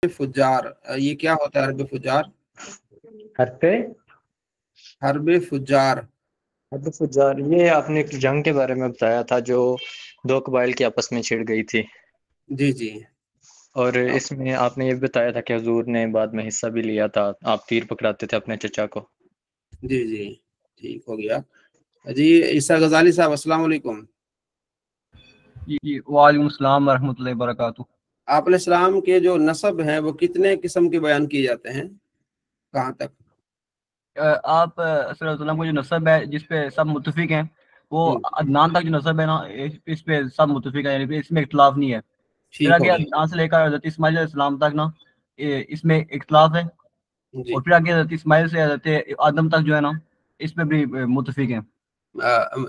फुजार, ये क्या होता है हर्ब फुजार? हर्ब फुजार। हर्ब फुजार ये आपने एक जंग के बारे में बताया था जो दो कबाइल की आपस में छिड़ गई थी, जी जी। और इसमें आपने ये बताया था कि हुजूर ने बाद में हिस्सा भी लिया था, आप तीर पकड़ाते थे अपने चचा को। जी जी, ठीक हो गया जी। ईसा गजाली साहब, अस्सलाम वालेकुम। वालेकुम सलाम रहमतुल्लाहि व बरकातुहू। आप अलैहिस्सलाम के जो नसब हैं वो कितने किस्म के बयान किए जाते हैं, कहाँ तक? आप सल्लल्लाहु अलैहि वसल्लम को जो नसब है जिस पे सब मुत्तफिक हैं, वो अदनान तक जो नसब है ना, इस पे सब मुत्तफिक है, यानी कि इसमें इख्तलाफ नहीं है। फिर ठीक हो आगे गया अदनान से लेकर हज़रत इस्माइल अलैहिस्सलाम तक ना, इसमें इख्तलाफ है। जी। और फिर आगे हज़रत इस्माइल से हज़रत आदम तक जो है ना, इस पे भी मुत्तफिक हैं।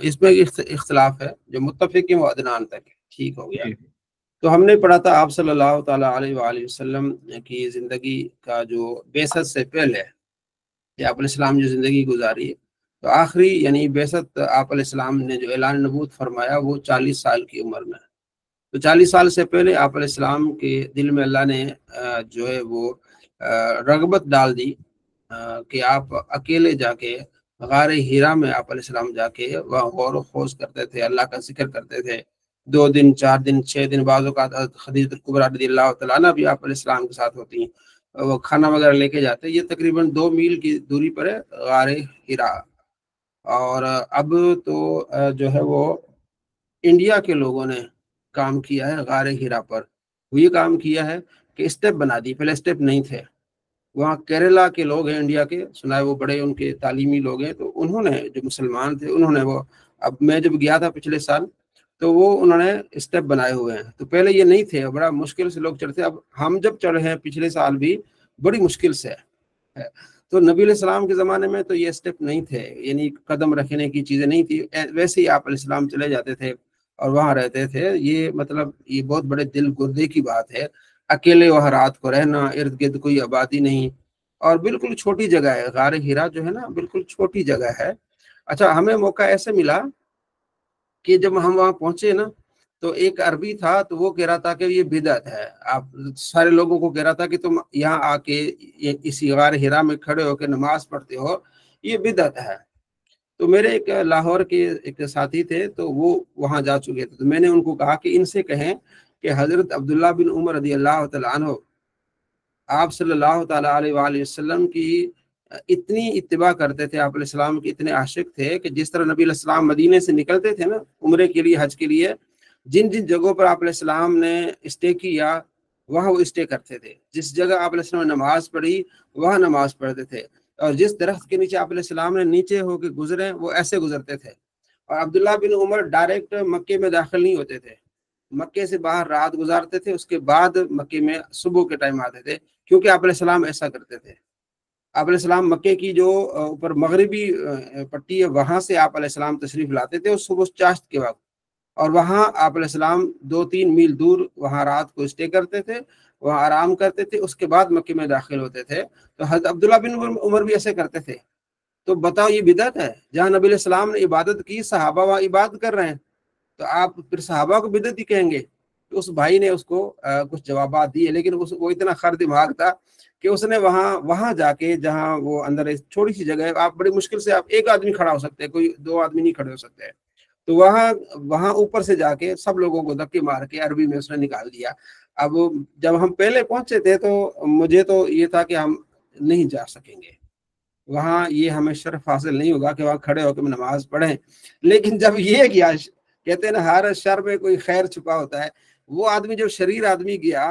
इसमें इख्तलाफ है, जो मुत्तफिक है वो अदनान तक है। ठीक हो गया। जी। तो हमने पढ़ा था आप सल्लल्लाहु ताला अलैहि वसल्लम की ज़िंदगी का जो बेसत से पहले कि आप अलैहिस्सलाम जो ज़िंदगी गुजारी है, तो आखिरी यानी बेसत आप अलैहिस्सलाम ने जो ऐलान नबूवत फरमाया वो 40 साल की उम्र में। तो 40 साल से पहले आप अलैहिस्सलाम के दिल में अल्लाह ने जो है वो रगबत डाल दी कि आप अकेले जाके गार हीरा में आप अलैहिस्सलाम जाके वहाँ गौर व खोज करते थे, अल्लाह का जिक्र करते थे। 2 दिन, 4 दिन, 6 दिन, बाज़ औक़ात खदीजतुल कुबरा रज़ियल्लाहु तआला अन्हा भी आप अलैहिस्सलाम के साथ होती हैं। वो खाना वगैरह लेके जाते। ये तकरीबन 2 मील की दूरी पर है गार हीरा। और अब तो जो है वो इंडिया के लोगों ने काम किया है गार हीरा पर। वो ये काम किया है कि स्टेप बना दी, पहले स्टेप नहीं थे। वहाँ केरला के लोग हैं इंडिया के, सुना है वो बड़े उनके तालीमी लोग हैं, तो उन्होंने जो मुसलमान थे उन्होंने वो, अब मैं जब गया था पिछले साल तो वो उन्होंने स्टेप बनाए हुए हैं। तो पहले ये नहीं थे, बड़ा मुश्किल से लोग चढ़ते। अब हम जब चढ़े हैं पिछले साल भी बड़ी मुश्किल से है। तो नबी अलैहिस्सलाम के ज़माने में तो ये स्टेप नहीं थे, यानी कदम रखने की चीज़ें नहीं थी। वैसे ही आप अलैहिस्सलाम चले जाते थे और वहाँ रहते थे। ये मतलब ये बहुत बड़े दिल गुर्दे की बात है, अकेले वहाँ रात को रहना, इर्द गिर्द कोई आबादी नहीं, और बिल्कुल छोटी जगह है। गार हीरा जो है ना, बिल्कुल छोटी जगह है। अच्छा, हमें मौका ऐसे मिला कि जब हम वहाँ पहुंचे ना, तो एक अरबी था, तो वो कह रहा था कि ये बिदअत है। आप सारे लोगों को कह रहा था कि तुम यहाँ आके इसी गार हीरा में खड़े होकर नमाज पढ़ते हो, ये बिदअत है। तो मेरे एक लाहौर के एक साथी थे, तो वो वहाँ जा चुके थे। तो मैंने उनको कहा कि इनसे कहें कि हजरत अब्दुल्ला बिन उमर रज़ियल्लाहु तआला अन्हु आप सल्लल्लाहु ताला अलैहि वसल्लम की इतनी इत्तिबा करते थे, आप अलैहिस्सलाम के इतने आशिक थे कि जिस तरह नबी अलैहिस्सलाम मदीने से निकलते थे ना उम्रे के लिए, हज के लिए, जिन जिन जगहों पर आप अलैहिस्सलाम ने स्टे किया वहाँ वो स्टे करते थे। जिस जगह आप अलैहिस्सलाम ने नमाज पढ़ी वहाँ नमाज पढ़ते थे। और जिस दरख्त के नीचे आप अलैहिस्सलाम ने नीचे होकर गुजरे वो ऐसे गुजरते थे। और अब्दुल्ला बिन उमर डायरेक्ट मक्के में दाखिल नहीं होते थे, मक्के से बाहर रात गुजारते थे, उसके बाद मक्के में सुबह के टाइम आते थे, क्योंकि आप अलैहिस्सलाम ऐसा करते थे। आप अलैहिस्सलाम मक्के की जो ऊपर मगरिबी पट्टी है वहां से आप अलैहिस्सलाम तशरीफ लाते थे उस सुबह चाश्त के वक्त, और वहां आप अलैहिस्सलाम 2-3 मील दूर वहां रात को स्टे करते थे, वहां आराम करते थे, उसके बाद मक्के में दाखिल होते थे। तो हज़रत अब्दुल्ला बिन उमर भी ऐसे करते थे। तो बताओ ये बिदअत है? जहाँ नबी अलैहिस्सलाम ने इबादत की, सहाबा वहाँ इबादत कर रहे हैं, तो आप फिर सहाबा को बिदअत ही कहेंगे? तो उस भाई ने उसको कुछ जवाब दिए, लेकिन वो इतना खर दिमाग था कि उसने वहां जाके, जहां वो अंदर एक छोटी सी जगह है, आप बड़ी मुश्किल से आप एक आदमी खड़ा हो सकते हैं, कोई 2 आदमी नहीं खड़े हो सकते। तो वहां वहां ऊपर से जाके सब लोगों को धक्के मार के अरबी में उसने निकाल दिया। अब जब हम पहले पहुंचे थे तो मुझे तो ये था कि हम नहीं जा सकेंगे वहाँ, ये हमें शर्फ हासिल नहीं होगा कि वहाँ खड़े होकर नमाज पढ़ें। लेकिन जब ये गया, कहते हैं ना हर शर में कोई खैर छुपा होता है, वो आदमी जब शरीर आदमी गया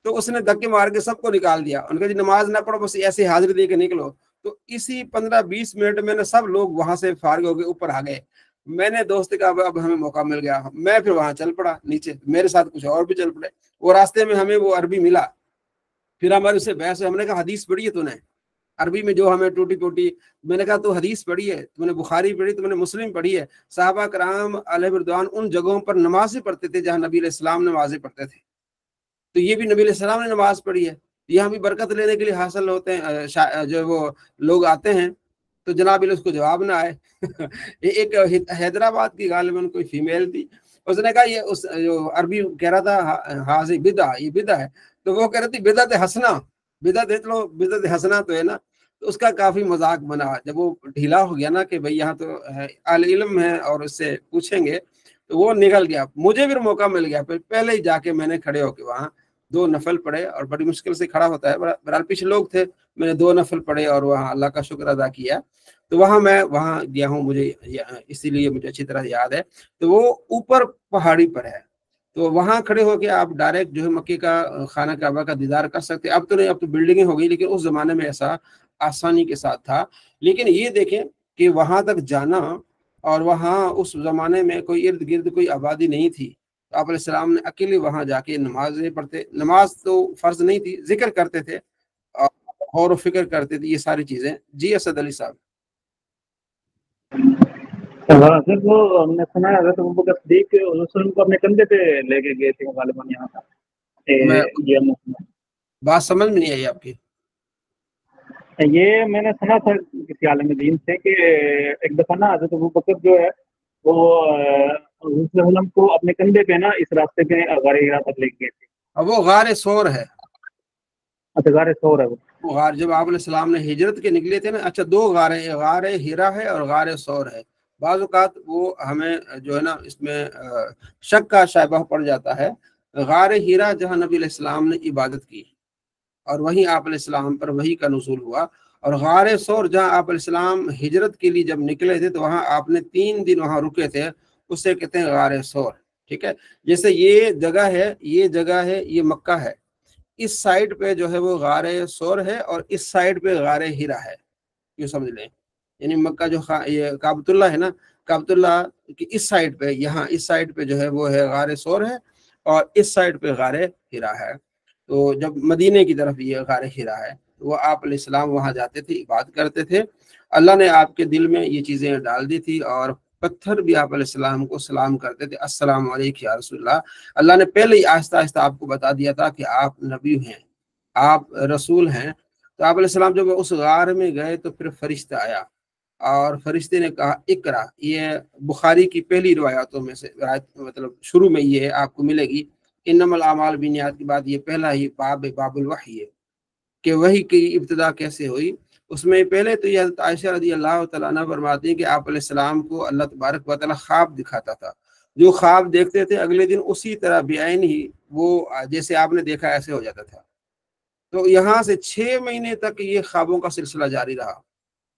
तो उसने धक्के मार के सबको निकाल दिया। उनका जी नमाज ना पढ़ो, बस ऐसे हाजिरी दे के निकलो। तो इसी 15-20 मिनट में ना सब लोग वहां से फारिग होकर ऊपर आ गए। मैंने दोस्त का अब हमें मौका मिल गया, मैं फिर वहां चल पड़ा नीचे, मेरे साथ कुछ और भी चल पड़े। वो रास्ते में हमें वो अरबी मिला, फिर हमारे उससे बहस हुई। हमने कहा हदीस पढ़ी है तूने अरबी में जो हमें टूटी फूटी? मैंने कहा तू हदीस पढ़ी है, तुमने बुखारी पढ़ी, तुमने मुस्लिम पढ़ी है? साहबा कराम अलैहिम रिदवान उन जगहों पर नमाजें पढ़ते थे जहाँ नबी अलैहिस्सलाम नमाजें पढ़ते थे, तो ये भी नबी अलैहिस्सलाम ने नमाज पढ़ी है। यहाँ भी बरकत लेने के लिए हासिल होते हैं, जो वो लोग आते हैं, तो जनाब उसको जवाब ना आए। एक हैदराबाद की गालिबन कोई फीमेल थी, उसने कहा ये उस जो अरबी कह रहा था हाजी बिदा, ये बिदा है। तो वो कह रही थी बिदअत हसना, बिदअत हसना तो है ना, तो उसका काफी मजाक बना। जब वो ढीला हो गया ना कि भाई यहाँ तो अहले इल्म है और उससे पूछेंगे, तो वो निकल गया। मुझे फिर मौका मिल गया, फिर पहले ही जाके मैंने खड़े होके वहाँ 2 नफल पढ़े, और बड़ी मुश्किल से खड़ा होता है, बहरहाल पीछे लोग थे, मैंने 2 नफल पढ़े और वहाँ अल्लाह का शुक्र अदा किया। तो वहाँ मैं वहाँ गया हूँ, मुझे इसीलिए मुझे अच्छी तरह याद है। तो वो ऊपर पहाड़ी पर है, तो वहाँ खड़े होके आप डायरेक्ट जो है मक्के का खाना काबा का दीदार कर सकते। अब तो नहीं, अब तो बिल्डिंगें हो गई, लेकिन उस जमाने में ऐसा आसानी के साथ था। लेकिन ये देखें कि वहां तक जाना, और वहाँ उस जमाने में कोई इर्द गिर्द कोई आबादी नहीं थी, तो आप अलैहिस्सलाम ने अकेले वहां जाके नमाजें पढ़ते। नमाज तो फर्ज नहीं थी, जिक्र करते थे और गौर व फिक्र करते थे, ये सारी चीजें। जी असद अली साहब। हाँ सर, वो हमने सुना है हज़रत अबू बकर सिद्दीक़ रसूल को अपने कंधे पे लेके गए थे गालिबन यहाँ का। मैं ये बात समझ में नहीं आई आपकी। ये मैंने सुना था किसी आलिम दीन से कि एक दफा ना हज़रत अबू बकर जो है वो रसूल को अपने कंधे पे ना इस रास्ते पे गारे हिरा तक लेके गए थे। अब वो गारे सौर है, अच्छा, गारे सौर है वो गार जब आप अलैहिस्सलाम ने हिजरत के निकले थे ना। अच्छा, 2 गारे, गारे हिरा है और गारे सौर है। बाज़ औक़ात वो हमें जो है ना इसमें शक का शायबा पड़ जाता है। गारे हिरा जहाँ नबी अलैहिस्सलाम ने इबादत की और वहीं आप अलैहिस्सलाम पर वही का नुज़ूल हुआ, और गारे सौर जहाँ आप अलैहिस्सलाम हिजरत के लिए जब निकले थे तो वहाँ आपने 3 दिन वहाँ रुके थे, उससे कहते हैं गारे सौर। ठीक है, जैसे ये जगह है, ये जगह है, ये मक्का है, इस साइड पे जो है वो गारे सौर है और इस साइड पे गारे हिरा है, ये समझ लें। यानी मक्का जो ये काबतुल्ला है ना, काबतुल्ला की इस साइड पे, यहाँ इस साइड पे जो है वो है गारे सौर है, और इस साइड पे गारे हिरा है। तो जब मदीने की तरफ ये गारे हिरा है, तो वो आप अलैहिस्सलाम वहाँ जाते थे, इबादत करते थे। अल्लाह ने आपके दिल में ये चीज़ें डाल दी थी, और पत्थर भी आप अलैहिस्सलाम को सलाम करते थे, अस्सलाम वालेकुम या रसूलल्लाह। अल्लाह ने पहले ही आहिस्ता आहिस्ता आपको बता दिया था कि आप नबी हैं, आप रसूल हैं। तो आप अलैहिस्सलाम जब उस गार में गए तो फिर फरिश्ता आया, और फरिश्ते ने कहा इकरा। ये बुखारी की पहली रिवायतों में से, मतलब शुरू में ये आपको मिलेगी, इन्नमल आमाल बिन्नियात के बाद ये पहला ही बाब बाबुल वही है कि वही की इब्तिदा कैसे हुई। उसमें पहले तो ये हज़रत आयशा रज़ी अल्लाह तआला अन्हा फरमाती हैं कि आप अलैहिस्सलाम को अल्लाह तबारक व तआला ख्वाब दिखाता था, जो ख्वाब देखते थे अगले दिन उसी तरह बेआइन ही वो जैसे आपने देखा ऐसे हो जाता था। तो यहाँ से 6 महीने तक ये ख्वाबों का सिलसिला जारी रहा।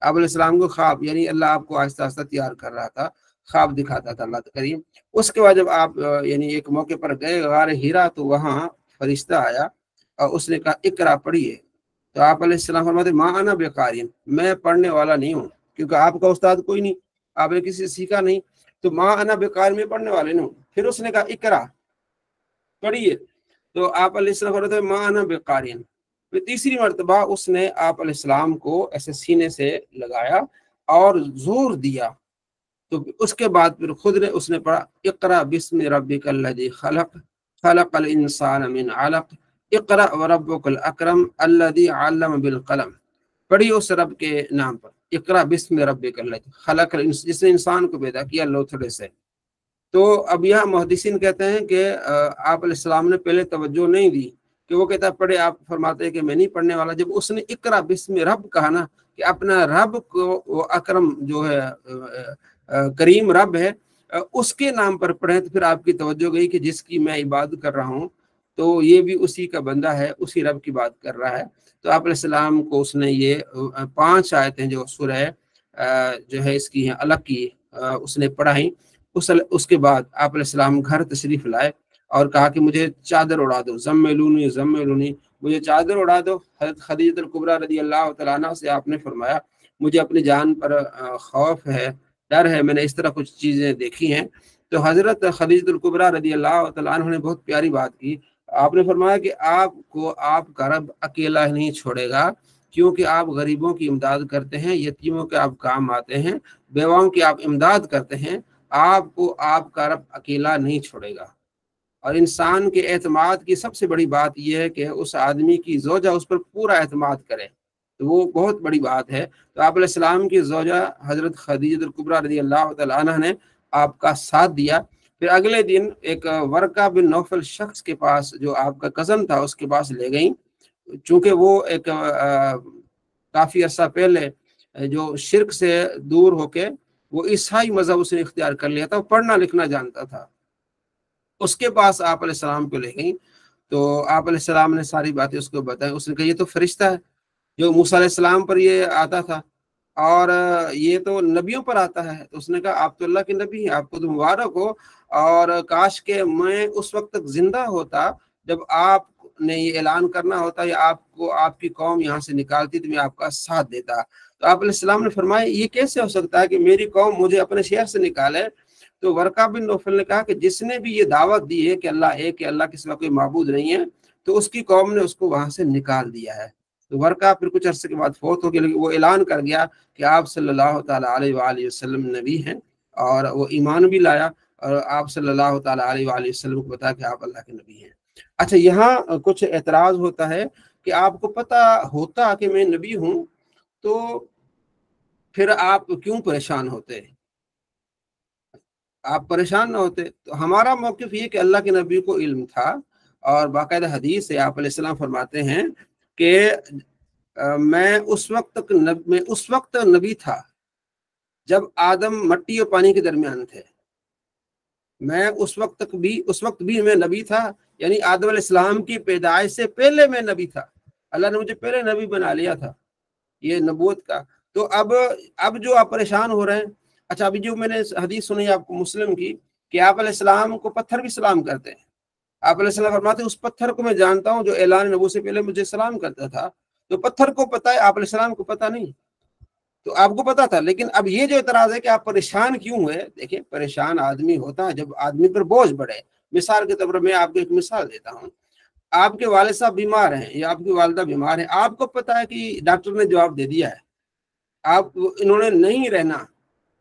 आप अलैहिस्सलाम को ख्वाब, यानी अल्लाह आपको आहिस्ता आहिस्ता तैयार कर रहा था, ख्वाब दिखाता था अल्लाह करीम। उसके बाद जब आप यानी एक मौके पर गए गार हिरा, तो वहाँ फरिश्ता आया और उसने कहा इकरा पढ़िए। तो आप अलैहिस्सलाम फरमाते माँ अना बेकारिन, मैं पढ़ने वाला नहीं हूँ, क्योंकि आपका उस्ताद कोई नहीं, आपने किसी से सीखा नहीं। तो माँ अना बेकार, में पढ़ने वाले नहीं हूँ। फिर उसने कहा इकरा पढ़िए, तो आप अलैहिस्सलाम फरमाते माँ अना बेकारिन। फिर तीसरी मर्तबा उसने आप अलैहिस्सलाम को ऐसे सीने से लगाया और जोर दिया। तो उसके बाद फिर खुद ने उसने पढ़ा इक़रा बिस्मि रब्बिकल लज़ी खलक़ खलक़ल इंसान मिन अलक़ इक़रा व रब्बुकल अकरम अल्लज़ी अल्लम बिल कलम। पढ़िए उस रब के नाम पर, इक़रा बिस्मि रब्बिकल लज़ी खलक़ल, जिसने इंसान को पैदा किया लोथड़े से। तो अब यह मुहद्दिसीन कहते हैं कि आप अलैहिस्सलाम ने पहले तवज्जो नहीं दी, कि वो कहता पढ़े, आप फरमाते हैं कि मैं नहीं पढ़ने वाला। जब उसने इक़रा बिस्मि रब कहा ना, कि अपना रब को, वो अकरम जो है करीम रब है, उसके नाम पर पढ़ें, तो फिर आपकी तवज्जो गई कि जिसकी मैं इबादत कर रहा हूँ तो ये भी उसी का बंदा है, उसी रब की बात कर रहा है। तो आप अलैहिस्सलाम को उसने ये 5 आयतें जो सूरह जो है इसकी हैं अलग की उसने पढ़ाई। उसके बाद आप अलैहिस्सलाम घर तशरीफ लाए और कहा कि मुझे चादर उड़ा दो, ज़म्मिलूनी ज़म्मिलूनी, मुझे चादर उड़ा दो। हज़रत खदीजतुल कुबरा रज़ी अल्लाह तआला अन्हा से आपने फरमाया मुझे अपनी जान पर खौफ है, डर है, मैंने इस तरह कुछ चीज़ें देखी हैं। तो हज़रत खदीजतुल कुबरा रज़ी अल्लाह तआला अन्हा ने बहुत प्यारी बात की। आपने फरमाया कि आपको आपका रब अकेला नहीं छोड़ेगा, क्योंकि आप गरीबों की इमदाद करते हैं, यतीमों के आप काम आते हैं, बेवाओं की आप इमदाद करते हैं, आपको आपका रब अकेला नहीं छोड़ेगा। और इंसान के एतमाद की सबसे बड़ी बात यह है कि उस आदमी की ज़ौजा उस पर पूरा एतमाद करे, तो वो बहुत बड़ी बात है। तो आप अलैहिस्सलाम की ज़ौजा हज़रत खदीजतुल कुबरा रज़ी अल्लाह तआला अन्हा ने आपका साथ दिया। फिर अगले दिन एक वर्का बिन नौफल शख्स के पास, जो आपका कज़न था, उसके पास ले गई, चूंकि वो एक काफ़ी अर्सा पहले जो शिरक से दूर होके वो ईसाई मज़हब उसने इख्तियार कर लिया था, पढ़ना लिखना जानता था, उसके पास आप अलैहिस्सलाम को ले गई। तो आप अलैहिस्सलाम ने सारी बातें उसको बताई। उसने कहा ये तो फरिश्ता है जो मूसा अलैहिस्सलाम पर ये आता था, और ये तो नबियों पर आता है। तो उसने कहा आप तो अल्लाह के नबी हैं, आपको तो मुबारक हो, और काश के मैं उस वक्त तक जिंदा होता जब आपने ये ऐलान करना होता या आपको आपकी कौम यहाँ से निकालती तो मैं आपका साथ देता। तो आप अलैहिस्सलाम ने फरमाया ये कैसे हो सकता है कि मेरी कौम मुझे अपने शहर से निकाले। तो वर्का बिन नौफल ने कहा कि जिसने भी ये दावत दी है कि अल्लाह एक है, अल्लाह के सिवा कोई माबूद नहीं है, तो उसकी कौम ने उसको वहां से निकाल दिया है। तो वर्का फिर कुछ अरसे के बाद फौत हो गया, लेकिन वो ऐलान कर गया कि आप सल्लल्लाहु ताला अलैहि वसल्लम नबी हैं, और वो ईमान भी लाया, और आप सल्लल्लाहु ताला अलैहि वसल्लम को बताया कि आप अल्लाह के नबी हैं। अच्छा, यहाँ कुछ एतराज होता है कि आपको पता होता कि मैं नबी हूँ तो फिर आप क्यों परेशान होते, आप परेशान ना होते। तो हमारा मौक़िफ़ ये कि अल्लाह के नबी को इल्म था, और बाकायदा हदीस से आप अलैहिस्सलाम फरमाते हैं कि मैं उस वक्त नबी था जब आदम मट्टी और पानी के दरमियान थे। मैं उस वक्त भी मैं नबी था, यानी आदम अलैहिस्सलाम की पैदाइश से पहले मैं नबी था। अल्लाह ने मुझे पहले नबी बना लिया था, ये नबूवत का। तो अब जो आप परेशान हो रहे हैं, अच्छा अभी जो मैंने हदीस सुनी आपको मुस्लिम की कि आप अलैहिस्सलाम को पत्थर भी सलाम करते हैं। आप अलैहिस्सलाम फरमाते हैं उस पत्थर को मैं जानता हूँ जो ऐलान नबूवत से पहले मुझे सलाम करता था। तो पत्थर को पता है, आप अलैहिस्सलाम को पता नहीं। तो आपको पता था, लेकिन अब ये जो एतराज है कि आप परेशान क्यों हुए। देखिए, परेशान आदमी होता है जब आदमी पर बोझ बढ़े। मिसाल के तौर पर मैं आपको एक मिसाल देता हूँ। आपके वालिद साहब बीमार हैं या आपकी वालिदा बीमार है, आपको पता है कि डॉक्टर ने जवाब दे दिया है, आप इन्होंने नहीं रहना,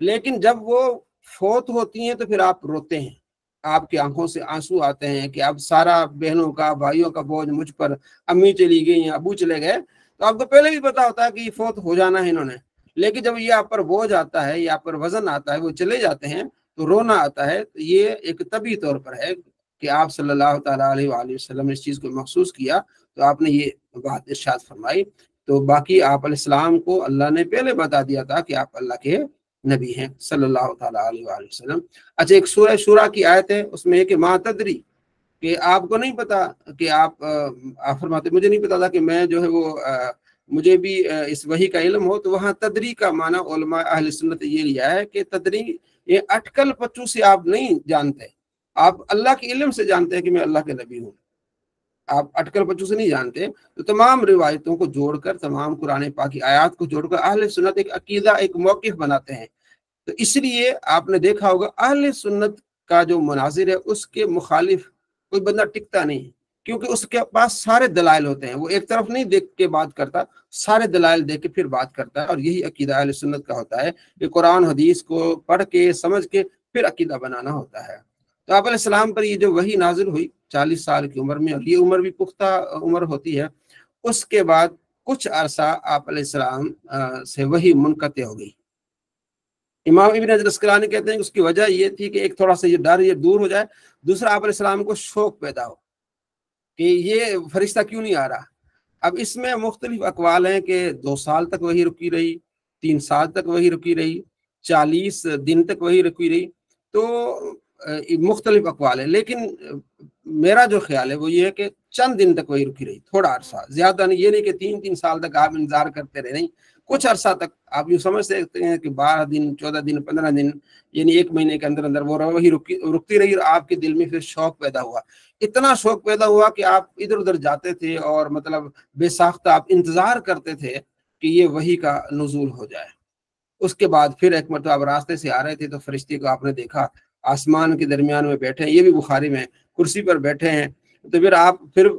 लेकिन जब वो फौत होती हैं तो फिर आप रोते हैं, आपकी आंखों से आंसू आते हैं कि अब सारा बहनों का भाइयों का बोझ मुझ पर, अम्मी चली गई, अबू चले गए। तो आपको पहले भी पता होता है कि फौत हो जाना है इन्होंने, लेकिन जब ये आप पर बोझ आता है या आप पर वजन आता है, वो चले जाते हैं तो रोना आता है। तो ये एक तभी तौर पर है कि आप सल्लल्लाहु ताला अलैहि वसल्लम ने इस चीज़ को महसूस किया, तो आपने ये बात इरशाद फरमाई। तो बाकी आप अलैहिस्सलाम को अल्लाह ने पहले बता दिया था कि आप अल्लाह के नबी हैं सल्लल्लाहु ताला अलैहि वसल्लम। अच्छा, एक सूरह शूरा की आयत है, उसमें एक मा तदरी, कि आपको नहीं पता कि आप फरमाते मुझे नहीं पता था कि मैं जो है वो मुझे भी इस वही का इल्म हो। तो वहाँ तदरी का माना उलमा अहले सुन्नत ये लिया है कि तदरी ये अटकल पच्चू से आप नहीं जानते, आप अल्लाह के इल्म से जानते हैं कि मैं अल्लाह के नबी हूँ, आप अटकल पच्चू से नहीं जानते। तो तमाम रिवायतों को जोड़कर, तमाम कुरान पाक की आयत को जोड़कर अहले सुन्नत एक अकीदा, एक मौक़िफ़ बनाते हैं। तो इसलिए आपने देखा होगा अहले सुन्नत का जो मनाजिर है उसके मुखालिफ कोई बंदा टिकता नहीं, क्योंकि उसके पास सारे दलाइल होते हैं। वो एक तरफ नहीं देख के बात करता, सारे दलाइल देख के फिर बात करता है। और यही अकीदा अहले सुन्नत का होता है कि कुरान हदीस को पढ़ के समझ के फिर अकीदा बनाना होता है। तो आप अलैहिस्सलाम पर ये जो वही नाजिल हुई 40 साल की उम्र में, और ये उम्र भी पुख्ता उम्र होती है, उसके बाद कुछ अरसा आप अलैहिस्सलाम से वही मुनक़ते हो गई। इमाम इब्न हजर अस्क़लानी कहते हैं कि उसकी वजह ये थी कि एक थोड़ा सा ये डर ये दूर हो जाए, दूसरा आप अलैहिस्सलाम को शौक पैदा हो कि ये फरिश्ता क्यों नहीं आ रहा। अब इसमें मुख्तलिफ अकवाल हैं कि 2 साल तक वही रुकी रही, 3 साल तक वही रुकी रही, 40 दिन तक वही रुकी रही। तो मुख्तलिफ अकवाल है, लेकिन मेरा जो ख्याल है वो ये है कि चंद दिन तक वही रुकी रही, थोड़ा अरसा, ज्यादा नहीं। ये नहीं कि 3-3 साल तक आप इंतजार करते रहे, नहीं, कुछ अरसा तक आप यूँ समझ सकते हैं कि 12 दिन, 14 दिन, 15 दिन, यानी 1 महीने के अंदर अंदर वो वही रुकती रही। और आपके दिल में फिर शौक पैदा हुआ, इतना शौक पैदा हुआ कि आप इधर उधर जाते थे और मतलब बेसाख्ता आप इंतजार करते थे कि ये वही का नुज़ूल हो जाए। उसके बाद फिर एक मरतबा आप रास्ते से आ रहे थे तो फरिश्ते को आपने देखा आसमान के दरमियान में बैठे हैं, ये भी बुखारी में, कुर्सी पर बैठे हैं। तो फिर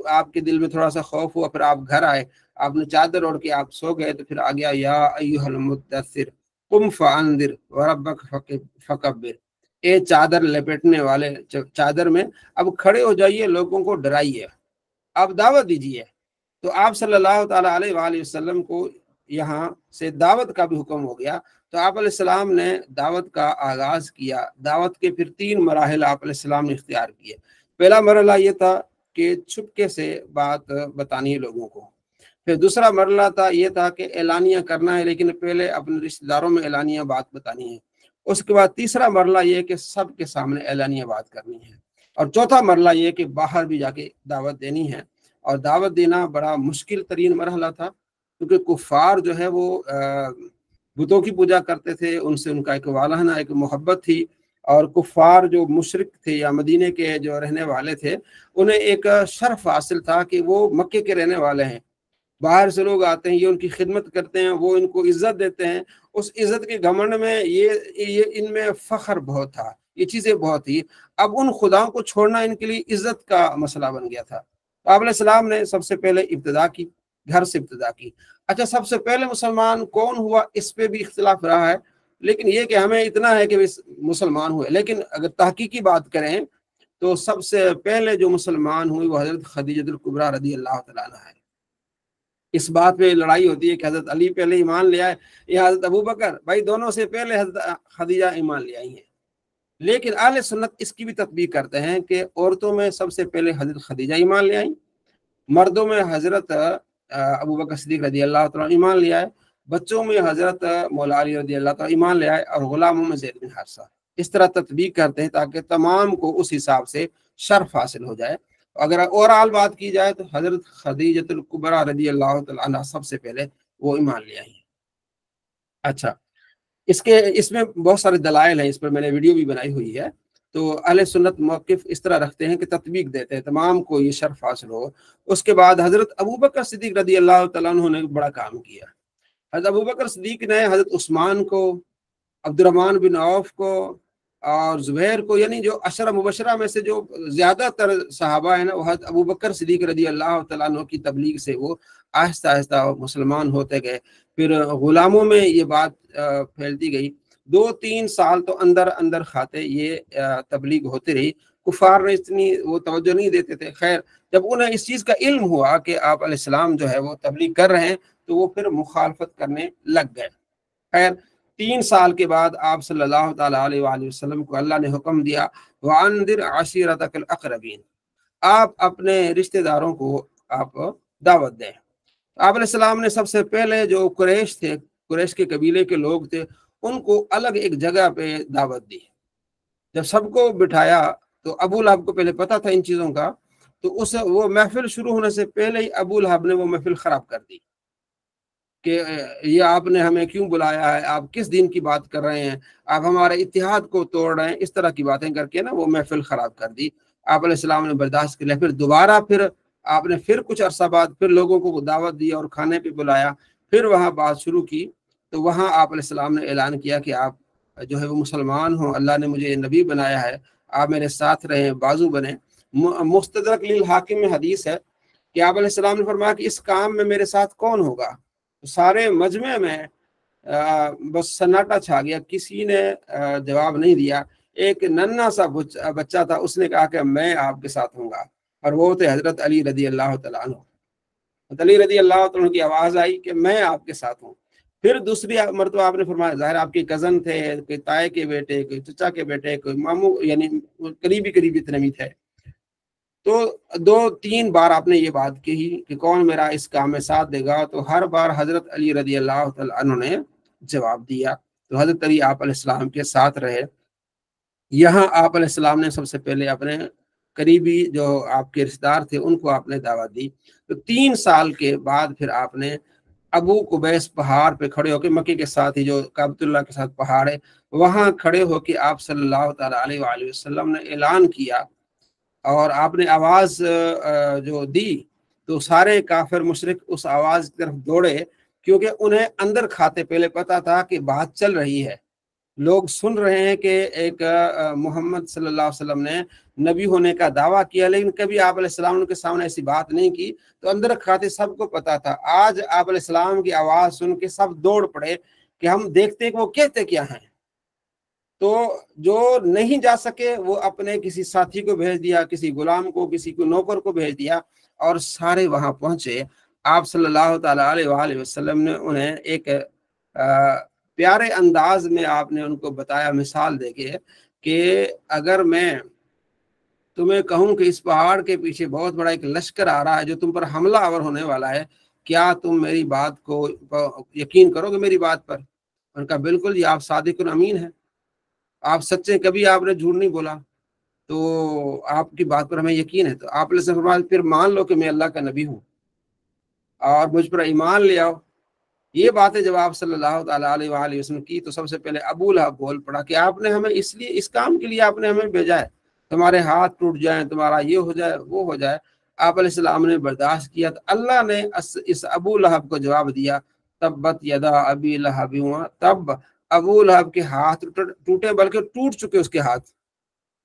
आपके दिल में थोड़ा सा खौफ हुआ, फिर आप घर आए, आपने चादर ओढ़ के आप सो गए। तो फिर आ गया या अय्युहल मुद्दस्सिर कुम फअंदिर व रब्बक फकब्बिर, ए चादर लपेटने वाले, चादर में अब खड़े हो जाइए, लोगों को डराइए, आप दावत दीजिए। तो आप सल्लल्लाहु ताला अलैहि वसल्लम को यहाँ से दावत का भी हुक्म हो गया। तो आप अलैहिस्सलाम ने दावत का आगाज़ किया। दावत के फिर 3 मराहिल आप अलैहिस्सलाम ने इख्तियार किए। पहला मरहला ये था कि छुपके से बात बतानी है लोगों को। फिर दूसरा मरहला था ये था कि एलानिया करना है, लेकिन पहले अपने रिश्तेदारों में एलानिया बात बतानी है। उसके बाद तीसरा मरहला ये कि सबके सामने एलानिया बात करनी है। और चौथा मरहला ये कि बाहर भी जाके दावत देनी है। और दावत देना बड़ा मुश्किल तरीन मरहला था, क्योंकि कुफ़ार जो है वो बुतों की पूजा करते थे, उनसे उनका एक वालाना एक मोहब्बत थी। और कुफ़ार जो मुशरिक थे या मदीने के जो रहने वाले थे, उन्हें एक शर्फ हासिल था कि वो मक्के के रहने वाले हैं, बाहर से लोग आते हैं, ये उनकी खिदमत करते हैं, वो इनको इज्जत देते हैं। उस इज्जत के घमंड में ये इनमें फख्र बहुत था, ये चीज़ें बहुत थी। अब उन खुदाओं को छोड़ना इनके लिए इज्जत का मसला बन गया था। तो आप अलैहिस्सलाम ने सबसे पहले इब्तिदा की, घर से इब्तिदा की। अच्छा, सबसे पहले मुसलमान कौन हुआ इस पे भी इख्तिलाफ रहा है, लेकिन ये कि हमें इतना है कि मुसलमान हुए। लेकिन अगर तहकीकी बात करें तो सबसे पहले जो मुसलमान हुई वो हज़रत खदीजतुल कुबरा रज़ी अल्लाह तआला अन्हा है। इस बात पे लड़ाई होती है कि हज़रत अली पहले ईमान ले आए या हज़रत अबू बकर, भाई दोनों से पहले हज़रत खदीजा ईमान ले आई हैं। लेकिन अहले सुन्नत इसकी भी तत्बीक करते हैं कि औरतों में सबसे पहले हज़रत खदीजा ईमान ले आई, मर्दों में हज़रत अबू बकर सिद्दीक़ रज़ी अल्लाह तआला ईमान ले आए, बच्चों में हज़रत मौला अली रज़ी अल्लाह तआला ईमान ले आए, और गुलामों में ज़ैद बिन हारिसा। इस तरह तत्बीक करते हैं ताकि तमाम को उस हिसाब से शर्फ हासिल हो जाए। अगर ओवरऑल बात की जाए तो हज़रत खदीजतुल कुबरा रज़ी अल्लाह तआला अन्हा सबसे पहले वो ईमान ले आई। अच्छा, इसमें बहुत सारे दलाइल हैं, इस पर मैंने वीडियो भी बनाई हुई है। तो अहले सुन्नत मौक़िफ़ इस तरह रखते हैं कि तत्बीक देते हैं तमाम को ये शर्फ हासिल हो। उसके बाद हज़रत अबू बकर सिद्दीक़ रज़ी अल्लाह तआला अन्हु ने बड़ा काम किया। हज़रत अबू बकर सिद्दीक़ ने हज़रत उस्मान को, अब्दुर्रहमान बिन औफ को और ज़ुबैर को, यानी जो अशरा मुबशरा में से जो ज़्यादातर सहाबा है ना, वो हज़रत अबू बकर सिद्दीक़ रज़ी अल्लाह तआला अन्हु की तबलीग से वो आहिस्ता आहिस्ता मुसलमान होते गए। फिर गुलामों में ये बात फैलती गई। 2-3 साल तो अंदर अंदर खाते ये तबलीग होती रही। कुफार ने इतनी वो तवज्जो नहीं देते थे। खैर, जब उन्हें इस चीज़ का इल्म हुआ कि आप अलैहिस्सलाम जो है वो तबलीग कर रहे हैं, तो वो फिर मुखालफत करने लग गए। खैर, 3 साल के बाद आप सल्लल्लाहु तआला अलैहि वसल्लम को अल्लाह ने हुक्म दिया, वअन्दिर अशीरतकल अक़रबीन, आप अपने रिश्तेदारों को आप दावत दें। आप अलैहिस्सलाम ने सबसे पहले जो कुरैश थे, कुरैश के कबीले के लोग थे, उनको अलग एक जगह पे दावत दी। जब सबको बिठाया तो अबू लहब को पहले पता था इन चीज़ों का, तो वो महफिल शुरू होने से पहले ही अबू लहब ने वो महफिल ख़राब कर दी कि ये आपने हमें क्यों बुलाया है, आप किस दिन की बात कर रहे हैं, आप हमारे इत्तिहाद को तोड़ रहे हैं। इस तरह की बातें करके ना वो महफिल ख़राब कर दी। आप अलैहिस्सलाम ने बर्दाश्त कर लिया। फिर दोबारा फिर आपने फिर कुछ अरसा बाद फिर लोगों को दावत दी और खाने पे बुलाया। फिर वहाँ बात शुरू की, तो वहाँ आप अलैहिस्सलाम ने ऐलान किया कि आप जो है वो मुसलमान हो, अल्लाह ने मुझे नबी बनाया है, आप मेरे साथ रहें, बाजू बने। मुस्तदरक लिल हाकिम में हदीस है कि आप अलैहिस्सलाम ने फरमाया कि इस काम में मेरे साथ कौन होगा। तो सारे मजमे में बस सन्नाटा छा गया, किसी ने जवाब नहीं दिया। एक नन्हा सा बच्चा था, उसने कहा कि मैं आपके साथ हूँगा, और वो थे हज़रत अली रज़ी अल्लाह तआला अन्हु। अली रज़ी अल्लाह तआला अन्हु की आवाज़ आई कि मैं आपके साथ हूँ। फिर दूसरी मरतबा आपने फरमाया, ज़ाहिर आपके कज़न थे, कोई ताए के बेटे, कोई चचा के बेटे, कोई मामू, यानी करीबी इतने भी थे। तो 2-3 बार आपने ये बात कही कि कौन मेरा इस काम में साथ देगा। तो हर बार हज़रत अली रज़ी अल्लाह तआला अन्हु ने जवाब दिया। तो हज़रत अली आप अलैहिस्सलाम के साथ रहे। यहाँ आप अलैहिस्सलाम ने सबसे पहले अपने करीबी जो आपके रिश्तेदार थे उनको आपने दावत दी। तो 3 साल के बाद फिर आपने अबू कुबैस पहाड़ पे खड़े होकर, मक्के के साथ ही जो काबतुल्लाह के साथ पहाड़ है, वहाँ खड़े होकर आप सल्लल्लाहु तआला अलैहि वसल्लम ने ऐलान किया और आपने आवाज़ जो दी, तो सारे काफिर मुशरिक उस आवाज़ की तरफ दौड़े, क्योंकि उन्हें अंदर खाते पहले पता था कि बात चल रही है, लोग सुन रहे हैं कि एक मोहम्मद सल्लल्लाहु अलैहि वसल्लम ने नबी होने का दावा किया, लेकिन कभी आप अलैहिस्सलाम के सामने ऐसी बात नहीं की। तो अंदर खाते सबको पता था। आज आप अलैहिस्सलाम की आवाज़ सुन के सब दौड़ पड़े कि हम देखते हैं कि वो कहते क्या हैं। तो जो नहीं जा सके वो अपने किसी साथी को भेज दिया, किसी गुलाम को, किसी को नौकर को भेज दिया, और सारे वहां पहुंचे। आप सल्लल्लाहु ताला अलैहि वसल्लम ने उन्हें एक प्यारे अंदाज में आपने उनको बताया, मिसाल देके कि अगर मैं तुम्हें कहूं कि इस पहाड़ के पीछे बहुत बड़ा एक लश्कर आ रहा है जो तुम पर हमला आवर होने वाला है, क्या तुम मेरी बात को यकीन करोगे मेरी बात पर? उनका बिल्कुल जी, आप सादिकुल अमीन है, आप सच्चे, कभी आपने झूठ नहीं बोला, तो आपकी बात पर हमें यकीन है। तो आपने फरमाया फिर मान लो कि मैं अल्लाह का नबी हूँ और मुझ पर ईमान ले आओ। ये बातें जब आप सल्लल्लाहु अलैहि वसल्लम की तो सबसे पहले अबू लहब बोल पड़ा कि आपने हमें इसलिए, इस काम के लिए आपने हमें भेजा है, तुम्हारे हाथ टूट जाए, तुम्हारा ये हो जाए, वो हो जाए। आप अलैहिस्सलाम ने बर्दाश्त किया तो अल्लाह ने इस अबू लहब को जवाब दिया, तब्बत यदा अबी लहब, तब अबू लहब के हाथ टूटे, बल्कि टूट चुके उसके हाथ,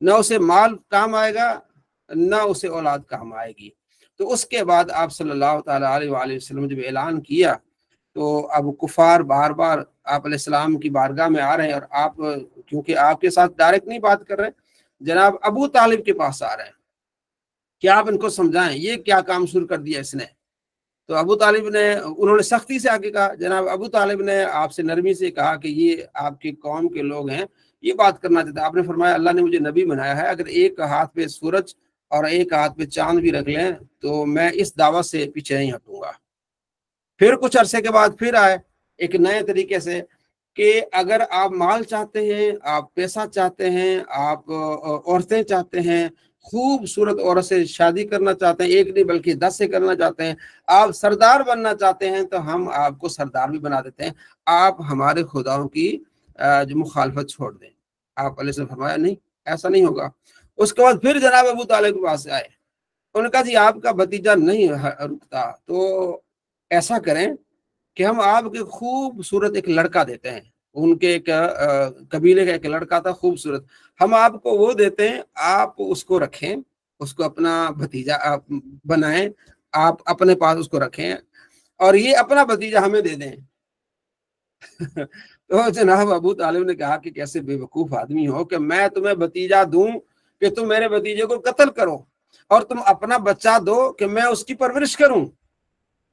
न उसे माल काम आएगा न उसे औलाद काम आएगी। तो उसके बाद आप सल्लल्लाहु अलैहि वसल्लम जब ऐलान किया तो अब कुफार बार बार आप अलैहिस्सलाम की बारगाह में आ रहे हैं और आप क्योंकि आपके साथ डायरेक्ट नहीं बात कर रहे, जनाब अबू तालिब के पास आ रहे हैं कि आप इनको समझाएं, ये क्या काम शुरू कर दिया इसने। तो अबू तालिब ने, उन्होंने सख्ती से आके कहा, जनाब अबू तालिब ने आपसे नरमी से कहा कि ये आपकी कौम के लोग हैं, ये बात करना चाहते हैं। आपने फरमाया अल्लाह ने मुझे नबी बनाया है, अगर एक हाथ पे सूरज और एक हाथ पे चांद भी रख लें तो मैं इस दावत से पीछे नहीं हटूंगा। फिर कुछ अरसे के बाद फिर आए एक नए तरीके से कि अगर आप माल चाहते हैं, आप पैसा चाहते हैं, आप औरतें चाहते हैं, खूबसूरत औरत से शादी करना चाहते हैं, एक नहीं बल्कि 10 से करना चाहते हैं, आप सरदार बनना चाहते हैं, तो हम आपको सरदार भी बना देते हैं, आप हमारे खुदाओं की जो मुखालफत छोड़ दें। आप अलैहि सल्लम फरमाया नहीं, ऐसा नहीं होगा। उसके बाद फिर जनाब अबू तालिब के पास आए, उनका जी आपका भतीजा नहीं रुकता, तो ऐसा करें कि हम आपके खूबसूरत एक लड़का देते हैं। उनके एक कबीले का एक लड़का था खूबसूरत, हम आपको वो देते हैं, आप उसको रखें, उसको अपना भतीजा आप बनाएं, आप अपने पास उसको रखें और ये अपना भतीजा हमें दे दें। तो जनाब अबू तालिब ने कहा कि कैसे बेवकूफ आदमी हो कि मैं तुम्हें भतीजा दूं कि तुम मेरे भतीजे को कत्ल करो, और तुम अपना बच्चा दो कि मैं उसकी परवरिश करूं।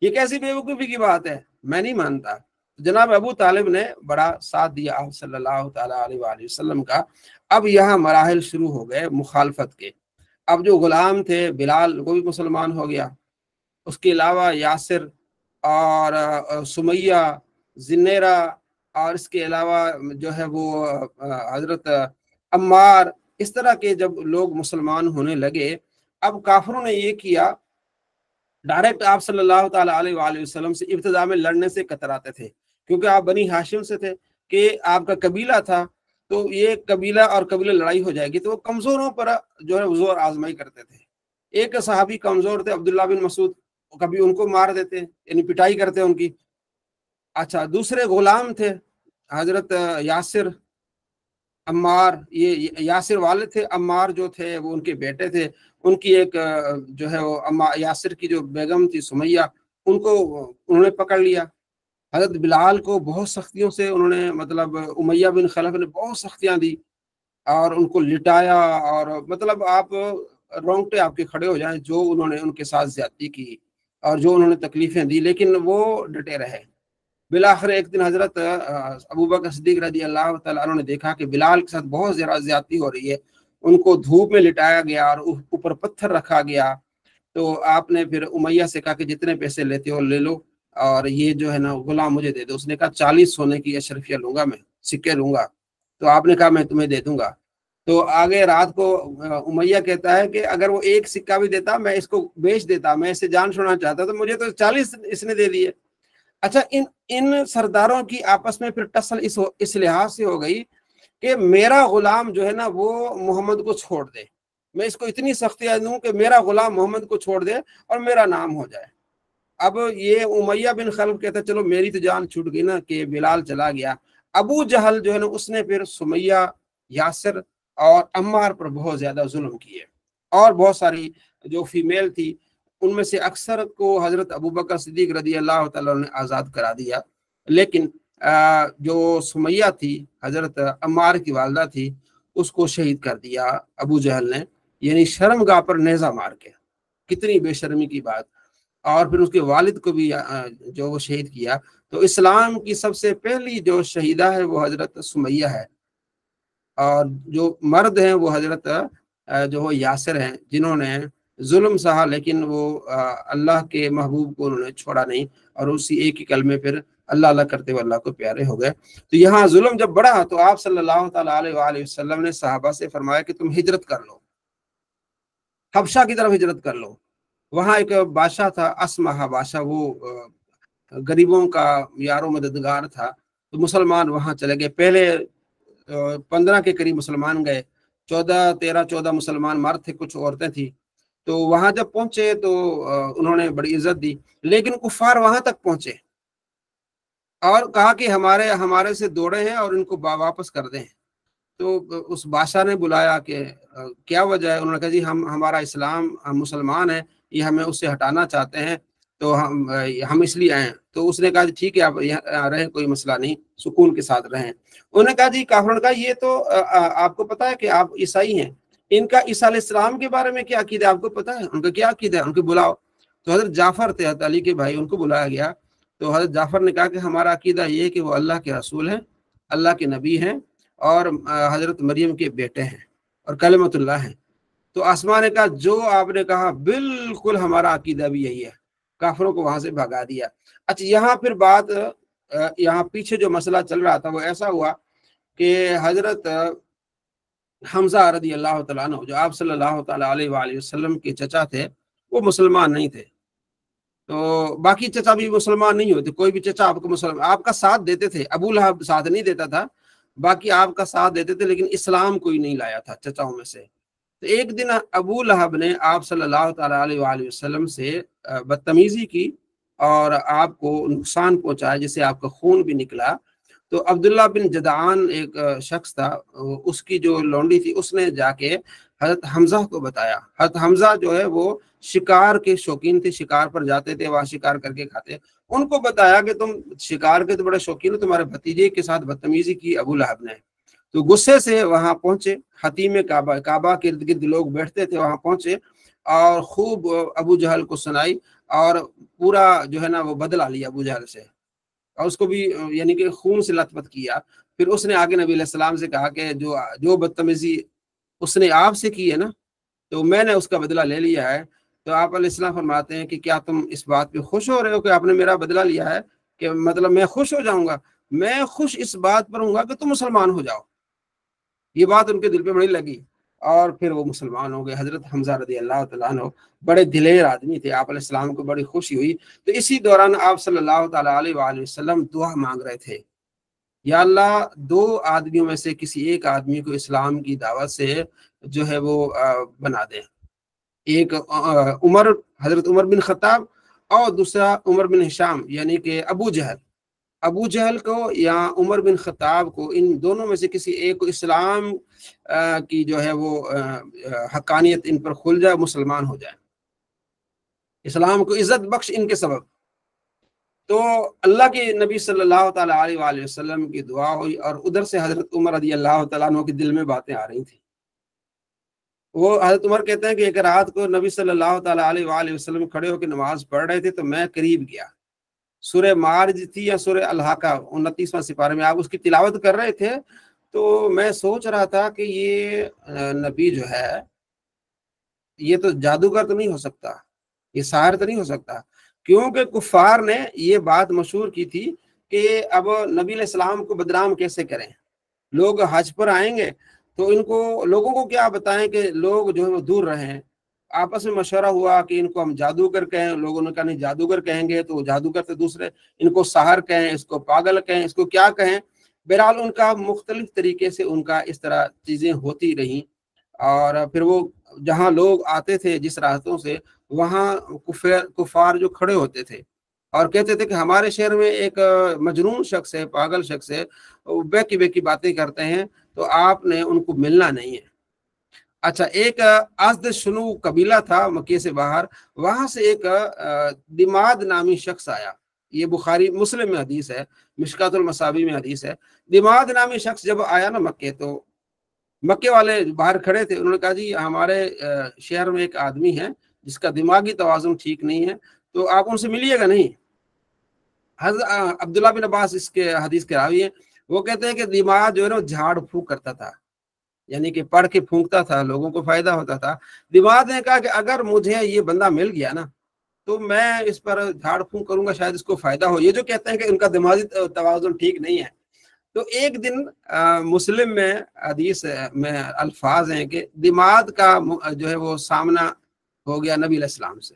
ये कैसी बेवकूफ़ी की बात है, मैं नहीं मानता। जनाब अबू तालिब ने बड़ा साथ दिया आप सल्लल्लाहु ताला अलैहि वसल्लम का। अब यहाँ मराहिल शुरू हो गए मुखालफत के। अब जो गुलाम थे बिलाल वो भी मुसलमान हो गया, उसके अलावा यासिर और सुमैया, जिन्नेरा, और इसके अलावा जो है वो हजरत अम्मार, इस तरह के जब लोग मुसलमान होने लगे, अब काफिरों ने ये किया, डायरेक्ट आप सल्लल्लाहु ताला अलैहि वसल्लम से इब्तिदा में लड़ने से कतराते थे, क्योंकि आप बनी हाशिम से थे कि आपका कबीला था, तो ये कबीला और कबीला लड़ाई हो जाएगी, तो वो कमजोरों पर जो है जोर आजमाई करते थे। एक सहाबी कमजोर थे अब्दुल्ला बिन मसूद, कभी उनको मार देते यानी पिटाई करते उनकी। अच्छा, दूसरे गुलाम थे हजरत यासिर, अम्मार, ये यासिर वाले थे, अम्मार जो थे वो उनके बेटे थे, उनकी एक जो है वो अम्मा यासिर की जो बेगम थी सुमैया, उनको उन्होंने पकड़ लिया। हजरत बिलाल को बहुत सख्तियों से उन्होंने, मतलब उमैया बिन खलफ ने बहुत सख्तियां दी और उनको लिटाया, और मतलब आप रोंगटे आपके खड़े हो जाएं जो उन्होंने उनके साथ ज्यादती की और जो उन्होंने तकलीफें दी, लेकिन वो डटे रहे। बिलाखिर एक दिन हजरत अबू बकर सिद्दीक रज़ी अल्लाह तआला अन्हु ने देखा कि बिलाल के साथ बहुत ज्यादती हो रही है, उनको धूप में लिटाया गया और ऊपर पत्थर रखा गया। तो आपने फिर उमैया से कहा कि जितने पैसे लेते हो ले लो, और ये जो है ना गुलाम मुझे दे दो। उसने कहा 40 सोने की अशरफिया लूंगा, मैं सिक्के लूंगा। तो आपने कहा मैं तुम्हें दे दूंगा। तो आगे रात को उमैया कहता है कि अगर वो एक सिक्का भी देता मैं इसको बेच देता, मैं इसे जान छुड़ाना चाहता, तो मुझे तो 40 इसने दे दिए। अच्छा, इन सरदारों की आपस में फिर टसल इस लिहाज से हो गई कि मेरा गुलाम जो है ना वो मोहम्मद को छोड़ दे, मैं इसको इतनी सख्तियां दूं कि मेरा गुलाम मोहम्मद को छोड़ दे और मेरा नाम हो जाए। अब ये उमैया बिन खल्फ कहता चलो मेरी तो जान छूट गई ना कि बिलाल चला गया। अबू जहल जो है ना उसने फिर सुमैया, यासिर और अम्मार पर बहुत ज्यादा जुल्म किए, और बहुत सारी जो फीमेल थी उनमें से अक्सर को हजरत अबू बकर सिद्दीक रज़ी अल्लाह तआला ने आज़ाद करा दिया, लेकिन जो सुमैया थी हजरत अम्मार की वालदा थी उसको शहीद कर दिया अबू जहल ने, यानी शर्मगाह पर नेज़ा मार के। कितनी बेशर्मी की बात। और फिर उसके वालिद को भी जो वो शहीद किया। तो इस्लाम की सबसे पहली जो शहीदा है वो हजरत सुमैया है, और जो मर्द हैं वो हजरत जो वो यासिर हैं, जिन्होंने जुल्म सहा लेकिन वो अल्लाह के महबूब को उन्होंने छोड़ा नहीं, और उसी एक ही कलमे फिर अल्लाह अल्लाह करते हुए अल्लाह को प्यारे हो गए। तो यहाँ जुल्म जब बढ़ा तो आप सल्लल्लाहु ताला अलैहि वसल्लम ने सहाबा से फरमाया कि तुम हिजरत कर लो, हबशा की तरफ हिजरत कर लो। वहाँ एक बादशाह था, असमहा बादशाह, वो गरीबों का यारो मददगार था। तो मुसलमान वहाँ चले गए। पहले 15 के करीब मुसलमान गए, 13-14 मुसलमान मर्द थे, कुछ औरतें थी। तो वहां जब पहुंचे तो उन्होंने बड़ी इज्जत दी, लेकिन कुफार वहां तक पहुंचे और कहा कि हमारे से दौड़े हैं और इनको वापस कर दें। तो उस बादशाह ने बुलाया कि क्या वजह है। उन्होंने कहा जी हमारा इस्लाम, हम मुसलमान हैं, ये हमें उससे हटाना चाहते हैं, तो हम इसलिए आए। तो उसने कहा ठीक है, आप यहाँ रहें, कोई मसला नहीं, सुकून के साथ रहें। उन्होंने कहा जी काफिरों ने कहा ये तो आपको पता है कि आप ईसाई हैं, इनका ईसा अलैहिस्सलाम के बारे में क्या अकीदा है आपको पता है? उनका क्या अकीदा है? उनको बुलाओ। तो हजरत जाफर थे, हजरत अली के भाई, उनको बुलाया गया। तो हजरत जाफर ने कहा कि हमारा अकीदा ये है कि वो अल्लाह के रसूल हैं, अल्लाह के नबी हैं, और हजरत मरियम के बेटे हैं और कलमतुल्लाह हैं। तो आसमान ने कहा जो आपने कहा बिल्कुल हमारा अकीदा भी यही है। काफिरों को वहां से भगा दिया। अच्छा, यहाँ फिर बात, यहाँ पीछे जो मसला चल रहा था वो ऐसा हुआ कि हजरत हमजा रदी अल्लाह तआला अन्हु, जो आप सल्लल्लाहु अलैहि वसल्लम के चचा थे, वो मुसलमान नहीं थे। तो बाकी चचा भी मुसलमान नहीं होते, कोई भी चचा आपको मुसलमान, आपका साथ देते थे। अबू लहब साथ नहीं देता था, बाकी आपका साथ देते थे, लेकिन इस्लाम कोई नहीं लाया था चचाओं में से। तो एक दिन अबू लहब ने आप सल्लल्लाहु अलैहि वसल्लम से बदतमीजी की और आपको नुकसान पहुंचाया, जिससे आपका खून भी निकला। तो अब्दुल्ला बिन जदान एक शख्स था, उसकी जो लौंडी थी, उसने जाके हजरत हमजा को बताया। हजरत हमजा जो है वो शिकार के शौकीन थे, शिकार पर जाते थे, वहां शिकार करके खाते। उनको बताया कि तुम शिकार के तो बड़े शौकीन हो, तुम्हारे भतीजे के साथ बदतमीजी की अबू लहब ने। तो गुस्से से वहां पहुंचे, हतीम काबा के इर्द गिर्द लोग बैठते थे, वहां पहुंचे और खूब अबू जहल को सुनाई, और पूरा जो है ना वो बदला लिया अबू जहल से, और उसको भी यानी कि खून से लथपथ किया। फिर उसने आगे नबी अलैहिस्सलाम से कहा कि जो बदतमीजी उसने आपसे की है ना, तो मैंने उसका बदला ले लिया है। तो आप अलैहिस्सलाम फरमाते हैं कि क्या तुम इस बात पे खुश हो रहे हो कि आपने मेरा बदला लिया है? कि मतलब मैं खुश हो जाऊंगा? मैं खुश इस बात पर हूँ कि तुम मुसलमान हो जाओ। ये बात उनके दिल पे बड़ी लगी और फिर वो मुसलमान हो गए। हजरत हमजा रदी अल्लाह तआला अन्हु बड़े दिलेर आदमी थे, आप अलैहिस्सलाम को बड़ी खुशी हुई। तो इसी दौरान आप सल्लल्लाहु ताला अलैहि वसल्लम दुआ मांग रहे थे, या अल्लाह 2 आदमियों में से किसी एक आदमी को इस्लाम की दावत से जो है वो बना दे। एक हजरत उमर बिन खत्ताब और दूसरा उमर बिन हिशाम, यानी कि अबू जहल को या उमर बिन खत्ताब को, इन दोनों में से किसी एक को इस्लाम की जो है वो हकानियत इन पर खुल जाए, मुसलमान हो जाए, इस्लाम को इज्जत बख्श इनके सबब। तो अल्लाह के नबी सल्लल्लाहु ताला अलैहि वसल्लम की दुआ हुई और उधर से हजरत उमर रज़ी अल्लाह तआला अन्हु के दिल में बातें आ रही थी। वो हजरत उमर कहते हैं कि एक रात को नबी सल्लल्लाहु ताला अलैहि वसल्लम खड़े होकर नमाज पढ़ रहे थे, तो मैं करीब गया। सूरह मार्ज थी या सूरह अल-हाका 29वां सिपारे में आप उसकी तिलावत कर रहे थे। तो मैं सोच रहा था कि ये नबी जो है, ये तो जादूगर तो नहीं हो सकता, ये साहिर तो नहीं हो सकता, क्योंकि कुफार ने ये बात मशहूर की थी कि अब नबी अलैहिस्सलाम को बदनाम कैसे करें। लोग हज पर आएंगे तो इनको लोगों को क्या बताएं कि लोग जो है वो दूर रहें। आपस में मशवरा हुआ कि इनको हम जादूगर कहें, लोगों ने कहा नहीं जादूगर कहेंगे तो जादूगर से दूसरे, इनको साहर कहें, इसको पागल कहें, इसको क्या कहें। बहरहाल उनका मुख्तलिफ तरीके से उनका इस तरह चीजें होती रहीं। और फिर वो जहाँ लोग आते थे जिस रास्तों से, वहाँ कुफार जो खड़े होते थे और कहते थे कि हमारे शहर में एक मजनून शख्स है, पागल शख्स है, बेकी बेकी बातें करते हैं, तो आपने उनको मिलना नहीं है। अच्छा, एक अज़द शुनू कबीला था मक्के से बाहर, वहां से एक दिमाद नामी शख्स आया। ये बुखारी मुस्लिम में हदीस है, मिशकातुल मसाबी में हदीस है। दिमाद नामी शख्स जब आया ना मक्के, तो मक्के वाले बाहर खड़े थे, उन्होंने कहा जी हमारे शहर में एक आदमी है जिसका दिमागी तवाज़ुन ठीक नहीं है, तो आप उनसे मिलिएगा नहीं। हज़रत अब्दुल्ला बिन अब्बास इसके हदीस के रावी हैं, वो कहते हैं कि दिमाग जो है ना झाड़ फूंक करता था, यानी कि पढ़ के फूंकता था, लोगों को फायदा होता था। दिमाग ने कहा कि अगर मुझे ये बंदा मिल गया ना तो मैं इस पर झाड़ फूंक करूंगा, शायद इसको फायदा हो। ये जो कहते हैं कि उनका दिमागी तवाज़ुन ठीक नहीं है। तो एक दिन मुस्लिम में हदीस में अल्फाज हैं कि दिमाग का जो है वो सामना हो गया नबी अलैहिस्सलाम से।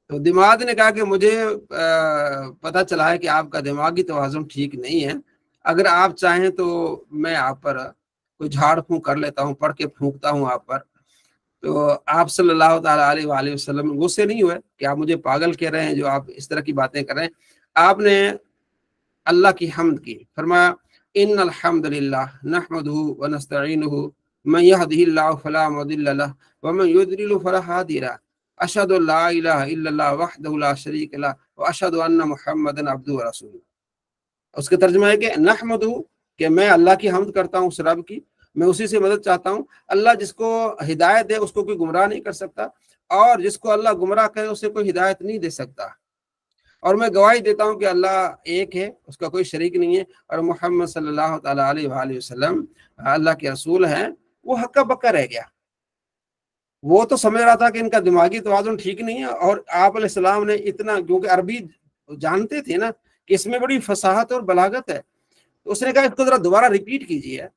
तो दिमाग ने कहा कि मुझे पता चला है कि आपका दिमागी तवाज़ुन ठीक नहीं है, अगर आप चाहें तो मैं आप पर कोई झाड़ फूंक कर लेता हूँ, पढ़ के फूंकता हूँ आप पर। तो आप सल्लल्लाहु ताला अलैहि वसल्लम गुस्से नहीं हुए कि आप मुझे पागल कह रहे हैं जो आप इस तरह की बातें कर रहे हैं। आपने अल्लाह की हम्द की, फरमाया इन्नल हम्दुलिल्लाह नहमदुहु व नस्तईनुहु मन यहदिहिल्लाहु फला मुदिल्ल लहु व मन युद्लिल फला हादिय लहु अशहदु अल्ला इलाहा इल्लल्लाह वहदहु ला शरीक लहु व अशहदु अन्ना मुहम्मदन अब्दुहु व रसूलुहु। उसका तर्जुमा है कि नहमदुहु, कि मैं अल्लाह की हम्द करता हूँ, उस रब की, मैं उसी से मदद चाहता हूँ। अल्लाह जिसको हिदायत दे उसको कोई गुमराह नहीं कर सकता, और जिसको अल्लाह गुमराह करे उसे कोई हिदायत नहीं दे सकता। और मैं गवाही देता हूँ कि अल्लाह एक है, उसका कोई शरीक नहीं है, और मोहम्मद सल्लल्लाहु ताला अलैहि वसल्लम अल्लाह के रसूल हैं। वो हक्का बक्का रह गया। वो तो समझ रहा था कि इनका दिमागी तवाज़ुन ठीक नहीं है, और आप अलैहिस्सलाम ने इतना, क्योंकि अरबी जानते थे ना कि इसमें बड़ी फसाहत और बलागत है, तो उसने कहा इसको जरा दोबारा रिपीट कीजिए।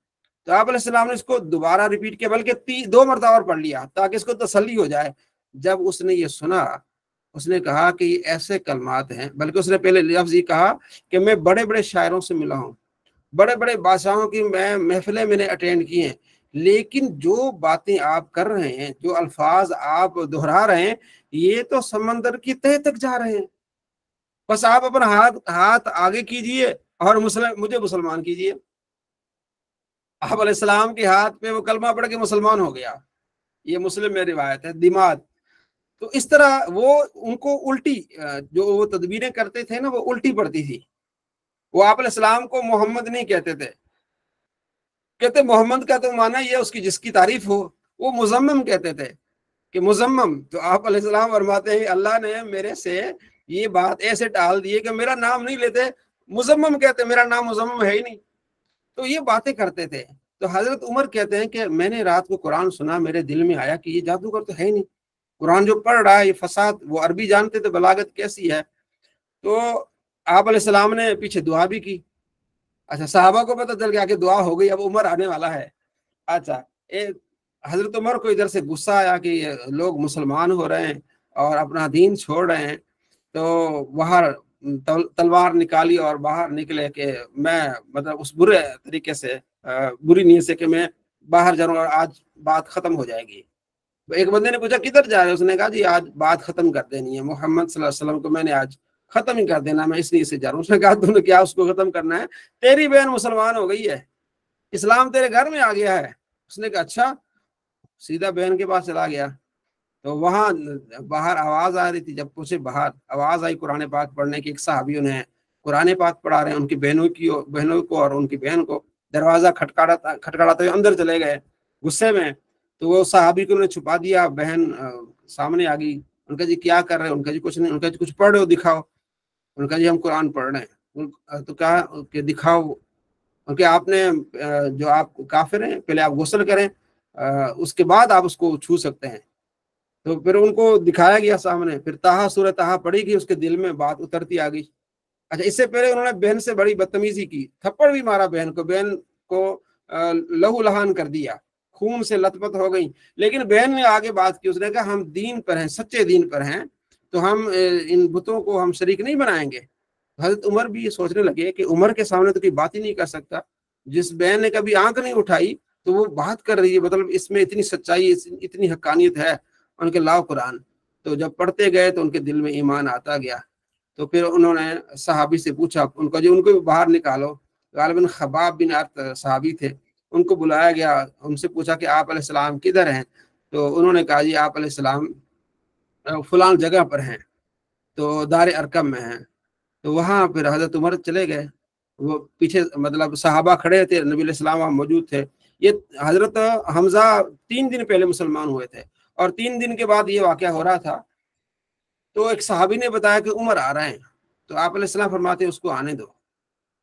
तो आप अलैहिस्सलाम ने इसको दोबारा रिपीट किया, बल्कि 2 मरतबा और पढ़ लिया ताकि इसको तसल्ली हो जाए। जब उसने ये सुना, उसने कहा कि ये ऐसे कलमात हैं, बल्कि उसने पहले लफ्ज़ ये कहा कि मैं बड़े बड़े शायरों से मिला हूँ, बड़े बड़े बादशाहों की मैं महफिलें मैंने अटेंड की हैं, लेकिन जो बातें आप कर रहे हैं, जो अल्फाज आप दोहरा रहे हैं, ये तो समंदर की तह तक जा रहे हैं। बस आप अपना हाथ आगे कीजिए और मुझे मुसलमान कीजिए। आप अलैहिस्सलाम के हाथ पे वो कलमा पढ़ के मुसलमान हो गया। ये मुस्लिम में रिवायत है। दिमाग तो इस तरह वो उनको उल्टी जो वो तदबीरें करते थे ना, वो उल्टी पड़ती थी। वो आप अलैहिस्सलाम को मोहम्मद नहीं कहते थे, कहते मोहम्मद का तो माना ये उसकी जिसकी तारीफ हो। वो मुजम्मम कहते थे कि मुजम्मम। तो आप अलैहिस्सलाम फरमाते हैं अल्लाह ने मेरे से ये बात ऐसे टाल दी है कि मेरा नाम नहीं लेते, मुजम्मम कहते, मेरा नाम मुजम्मम है ही नहीं। तो ये बातें करते थे। तो हजरत उमर कहते हैं कि मैंने रात को कुरान सुना, मेरे दिल में आया कि ये जादूगर तो है ही नहीं, कुरान जो पढ़ रहा है ये फसाद, वो अरबी जानते थे, बलागत कैसी है। तो आप अलैहिस्सलाम ने पीछे दुआ भी की। अच्छा, सहाबा को पता चल गया कि दुआ हो गई, अब उमर आने वाला है। अच्छा, हजरत उमर को इधर से गुस्सा आया कि लोग मुसलमान हो रहे हैं और अपना दीन छोड़ रहे हैं। तो बाहर तलवार निकाली और बाहर निकले कि मैं मतलब उस बुरे तरीके से बुरी नीयत से कि मैं बाहर जाऊंगा और आज बात खत्म हो जाएगी। एक बंदे ने पूछा किधर जा रहे हो? उसने कहा जी आज बात खत्म कर देनी है, मोहम्मद सल्लल्लाहु अलैहि वसल्लम को मैंने आज खत्म ही कर देना, मैं इसलिए से जा रहा हूँ। उसने कहा तूने क्या उसको खत्म करना है? तेरी बहन मुसलमान हो गई है, इस्लाम तेरे घर में आ गया है। उसने कहा अच्छा। सीधा बहन के पास चला गया। तो वहां बाहर आवाज आ रही थी। जब पूछे बाहर आवाज आई कुरान पाक पढ़ने की, एक सहाबी उन्हें कुरान पाक पढ़ा रहे हैं, उनकी बहनों को और उनकी बहन को। दरवाजा खटखटाते हुए अंदर चले गए गुस्से में। तो वो सहाबी को उन्होंने छुपा दिया। बहन सामने आ गई। उनका जी क्या कर रहे हैं? उनका जी कुछ नहीं। उनका जी कुछ पढ़ रहे हो, दिखाओ। उनका जी हम कुरान पढ़ रहे हैं। तो कहा कि दिखाओ। उनके आपने जो आप काफिर हैं, पहले आप गुस्ल करें, उसके बाद आप उसको छू सकते हैं। तो फिर उनको दिखाया गया सामने। फिर ताहा सूरह ताहा पढ़ी गई, उसके दिल में बात उतरती आ गई। अच्छा, इससे पहले उन्होंने बहन से बड़ी बदतमीजी की, थप्पड़ भी मारा बहन को लहू लहान कर दिया, खून से लथपथ हो गई। लेकिन बहन ने आगे बात की। उसने कहा हम दीन पर हैं, सच्चे दीन पर हैं, तो हम इन बुतों को हम शरीक नहीं बनाएंगे। हजरत उमर भी ये सोचने लगे कि उमर के सामने तो कोई बात ही नहीं कर सकता। जिस बहन ने कभी आंख नहीं उठाई तो वो बात कर रही है, मतलब इसमें इतनी सच्चाई, इतनी हक्कानियत है। उनके लाओ कुरान। तो जब पढ़ते गए तो उनके दिल में ईमान आता गया। तो फिर उन्होंने सहाबी से पूछा, उनको बाहर निकालो। गालिबन खबाब बिन अर्त सहाबी थे, उनको बुलाया गया। उनसे पूछा कि आप अलैहिस्सलाम किधर हैं? तो उन्होंने कहा जी आप अलैहिस्सलाम फलान जगह पर हैं, तो दार अरकम में हैं। तो वहाँ फिर हजरत उमर चले गए। वो पीछे मतलब सहाबा खड़े थे, नबी अलैहिस्सलाम वहाँ मौजूद थे। ये हजरत हमजा 3 दिन पहले मुसलमान हुए थे और 3 दिन के बाद ये वाकया हो रहा था। تو ایک صحابی نے بتایا کہ عمر آ رہے ہیں، تو آپ علیہ السلام فرماتے ہیں اس کو آنے دو.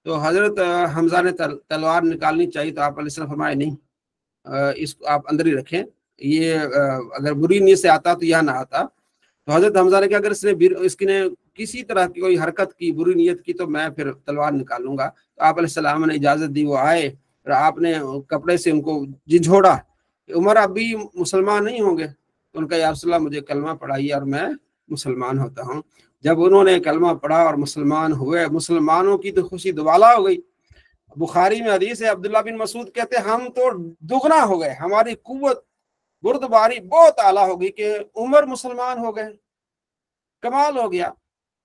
تو حضرت حمزہ نے تلوار نکالنی چاہیے تو آپ علیہ السلام فرمائے نہیں، اس کو آپ اندر ہی رکھیں، یہ اگر بری نیت سے آتا تو یہاں نہ آتا. تو حضرت حمزہ نے کہا اگر اس نے کسی طرح کی کوئی حرکت کی، بری نیت کی، تو میں پھر تلوار نکالوں گا. تو آپ علیہ السلام نے اجازت دی، وہ آئے اور آپ نے کپڑے سے ان کو جھنجھوڑا. عمر ابھی مسلمان نہیں ہوں گے؟ تو ان کا یا رسول اللہ مجھے کلمہ پڑھائیے اور میں مسلمان ہوتا ہوں. جب انہوں نے کلمہ پڑھا اور مسلمان ہوئے، مسلمانوں کی تو خوشی دوالا ہو گئی. بخاری میں حدیث ہے، عبداللہ بن مسعود کہتے ہیں ہم تو دگنا ہو گئے، ہماری قوت بردباری بہت اعلیٰ ہو گئی کہ عمر مسلمان ہو گئے، کمال ہو گیا.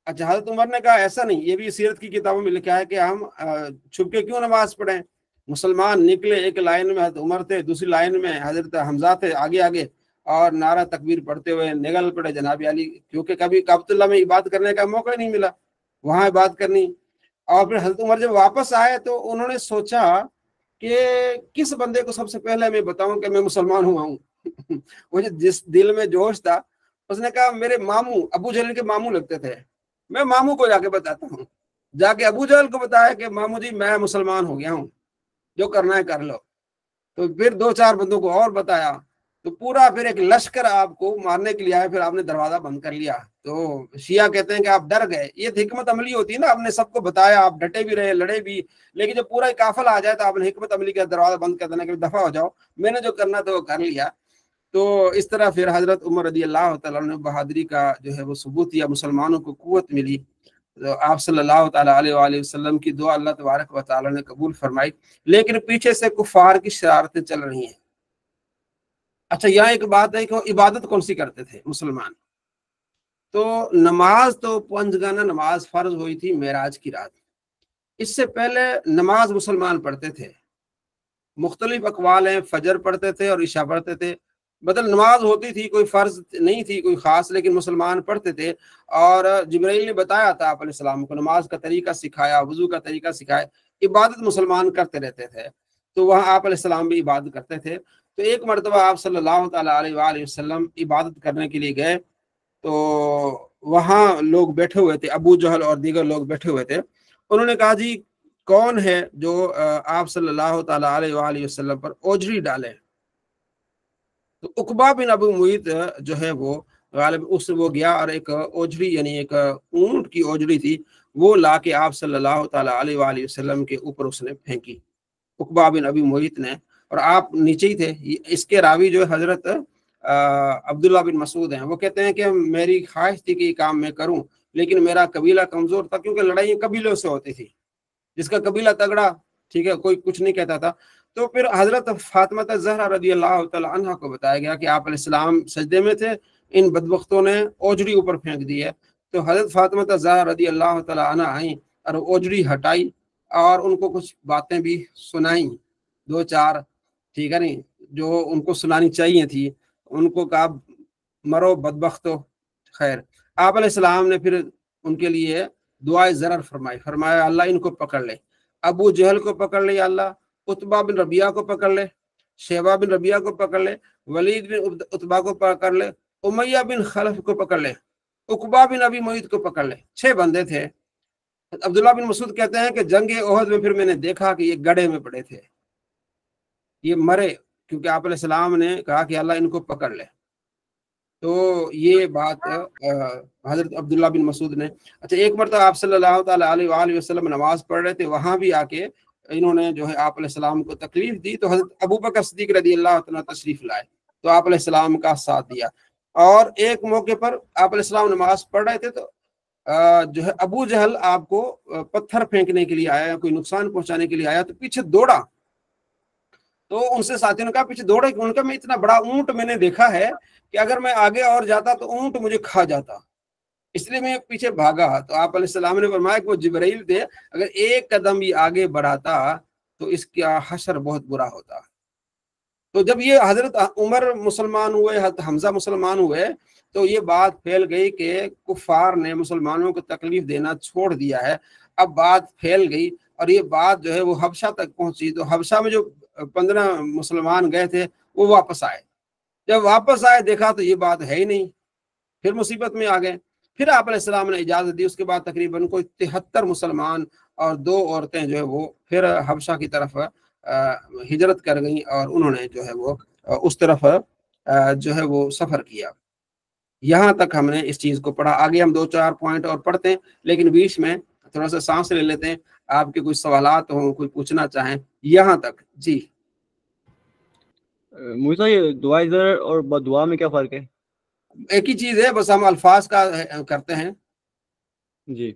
اچھا، حضرت عمر نے کہا ایسا نہیں، یہ بھی سیرت کی کتابوں میں لکھا ہے کہ ہم چھپ کے کیوں نماز پڑھیں. مسلمان نکلے، ایک لائن میں حضرت عمر تھے، دوسری لائن میں حضرت حمزہ تھے آگے آگے، اور نعرہ تکبیر پڑھتے ہوئے نگل پڑے جناب علی، کیونکہ کبھی کعبۃ اللہ میں عبادت کرنے کا موقع نہیں ملا، وہاں عبادت کرنی. اور پھر حضرت عمر جب واپس آئے تو انہوں نے سوچا کہ کس بندے کو سب سے پہلے میں بتاؤں کہ میں مسلمان ہوا ہوں. مجھے جس دل میں جوش تھا، اس نے کہا میرے ماموں ابو جہل کے ماموں لگتے تھے، میں ماموں کو جا کے بتاتا ہوں. جا کے ابو جہل کو بتایا کہ ماموں جی میں مسلمان ہو گیا ہوں، جو کرنا ہے کر لو. تو پھر 2-4 بندوں کو اور بتایا، تو پورا پھر ایک لشکر آپ کو مارنے کے لیے آیا، پھر آپ نے دروازہ بند کر لیا. تو شیعہ کہتے ہیں کہ آپ ڈر گئے. یہ حکمت عملی ہوتی ہے نا، آپ نے سب کو بتایا، آپ ڈٹے بھی رہے، لڑے بھی، لیکن جب پورا قافلہ آ جائے تو آپ نے حکمت عملی کا دروازہ بند کر دینا کہ دفع ہو جاؤ، میں نے جو کرنا تھا وہ کر لیا. تو اس طرح پھر حضرت عمر رضی اللہ تعالیٰ نے بہادری کا جو ہے وہ ثبوت دیا، مسلمانوں کو قوت ملی. تو آپ صلی اللہ تعالیٰ علیہ وآلہ وسلم کی دعا اللہ تبارک و تعالیٰ نے قبول فرمائی، لیکن پیچھے سے کفار کی شرارتیں چل رہی ہیں. اچھا، یہاں ایک بات ہے کہ وہ عبادت کون سی کرتے تھے مسلمان؟ تو نماز تو 5 گانا نماز فرض ہوئی تھی معراج کی رات. اس سے پہلے نماز مسلمان پڑھتے تھے، مختلف اقوال ہیں، فجر پڑھتے تھے اور عشاء پڑھتے تھے. بدل نماز ہوتی تھی، کوئی فرض نہیں تھی کوئی خاص، لیکن مسلمان پڑھتے تھے. اور جبرائیل نے بتایا تھا آپ علیہ السلام کو، نماز کا طریقہ سکھایا، وضو کا طریقہ سکھایا. عبادت مسلمان کرتے رہتے تھے، تو وہاں آپ علیہ السلام بھی عبادت کرتے تھے. تو ایک مرتبہ آپ صلی اللہ تعالیٰ علیہ وآلہ وسلم عبادت کرنے کے لیے گئے، تو وہاں لوگ بیٹھے ہوئے تھے، ابو جہل اور دیگر لوگ بیٹھے ہوئے تھے. انہوں نے کہا جی کون ہے جو آپ صلی اللہ تعالیٰ علیہ وآلہ وسلم پر اوجری ڈالے؟ تو عقبہ بن ابو معیط جو ہے وہ غالب وہ گیا اور ایک اوجری، یعنی ایک اونٹ کی اوجری تھی، وہ لا کے آپ صلی اللہ تعالیٰ علیہ وآلہ وسلم کے اوپر اس نے پھینکی، عقبہ بن ابی معیط نے. اور آپ نیچے ہی تھے. اس کے راوی جو حضرت عبداللہ بن مسعود ہیں، وہ کہتے ہیں کہ میری خواہش تھی کہ یہ کام میں کروں، لیکن میرا قبیلہ کمزور تھا، کیونکہ لڑائی قبیلوں سے ہوتی تھی، جس کا قبیلہ تگڑا، ٹھیک ہے، کوئی کچھ نہیں کہتا تھا. تو پھر حضرت فاطمہ زہرا رضی اللہ تعالی عنہ کو بتایا گیا کہ آپ علیہ السلام سجدے میں تھے، ان بدبختوں نے اوجڑی اوپر پھینک دی ہے. تو حضرت فاطمہ زہرا رضی اللہ تعالی عنہ آئیں اور اوجڑی ہٹائی اور ان کو کچھ باتیں بھی سنائیں، 2-4، ٹھیک ہے نہیں، جو ان کو سنانی چاہیے تھی. ان کو کہا مرو بدبختو. خیر، آپ علیہ السلام نے پھر ان کے لیے دعائے ضرر فرمائی، فرمایا اللہ ان کو پکڑ لے، ابو جہل کو پکڑ لے یا اللہ، عتبہ بن ربیعہ کو پکڑ لے، شیبہ بن ربیعہ کو پکڑ لے، ولید بن عتبہ کو پکڑ لے، امیہ بن خلف کو پکڑ لے، عقبہ بن ابی معیط کو پکڑ لے. 6 بندے تھے. عبداللہ بن مسعود کہتے ہیں کہ جنگ احد میں پھر میں نے دیکھا کہ یہ گڑھے میں پڑے تھے، یہ مرے، کیونکہ آپ علیہ السلام نے کہا کہ اللہ ان کو پکڑ لے. تو یہ بات حضرت عبداللہ بن مسعود نے. اچھا، ایک مرتبہ آپ صلی اللہ تعالیٰ علیہ وآلہ وسلم نماز پڑھ رہے تھے، وہاں بھی آ کے انہوں نے جو ہے آپ علیہ السلام کو تکلیف دی، تو حضرت ابوبکر صدیق رضی اللہ تعالیٰ تشریف لائے، تو آپ علیہ السلام کا ساتھ دیا. اور ایک موقع پر آپ علیہ السلام نماز پڑھ رہے تھے، تو جو ہے ابو جہل آپ کو پتھر پھینکنے کے لیے آیا، کوئی نقصان پہنچانے کے لیے آیا، تو پیچھے دوڑا. تو ان سے ساتھیوں نے کہا پیچھے دوڑے کہ ان کا میں اتنا بڑا اونٹ میں نے دیکھا ہے کہ اگر میں آگے اور جاتا تو اونٹ مجھے کھا جاتا، اس لیے میں پیچھے بھاگا. تو آپ علیہ السلام نے فرمایا کہ وہ جبرائیل تھے، اگر ایک قدم بھی آگے بڑھاتا تو اس کا حشر بہت برا ہوتا. تو جب یہ حضرت عمر مسلمان ہوئے، حضرت حمزہ مسلمان ہوئے، تو یہ بات پھیل گئی کہ کفار نے مسلمانوں کو تکلیف دینا چھوڑ دیا ہے. اب بات پھیل گئی اور یہ بات جو ہے وہ حبشہ تک پہنچی. تو حبشہ میں جو 15 مسلمان گئے تھے وہ واپس آئے. جب واپس آئے دیکھا تو یہ بات ہے ہی نہیں، پھر مصیبت میں آ گئے. फिर आप अलैहिस्सलाम ने इजाज़त दी। उसके बाद तकरीबन कोई 73 मुसलमान और 2 औरतें जो है वो फिर हबशा की तरफ हिजरत कर गई और उन्होंने जो है वो उस तरफ जो है वो सफ़र किया। यहाँ तक हमने इस चीज़ को पढ़ा। आगे हम 2-4 पॉइंट और पढ़ते हैं, लेकिन बीच में थोड़ा सा सांस ले लेते हैं। आपके कुछ सवालात हों, कोई पूछना चाहें यहाँ तक? जी मुझे ये दुआ इधर और बदुआ में क्या फ़र्क है? एक ही चीज़ है, बस हम अल्फाज का करते हैं। जी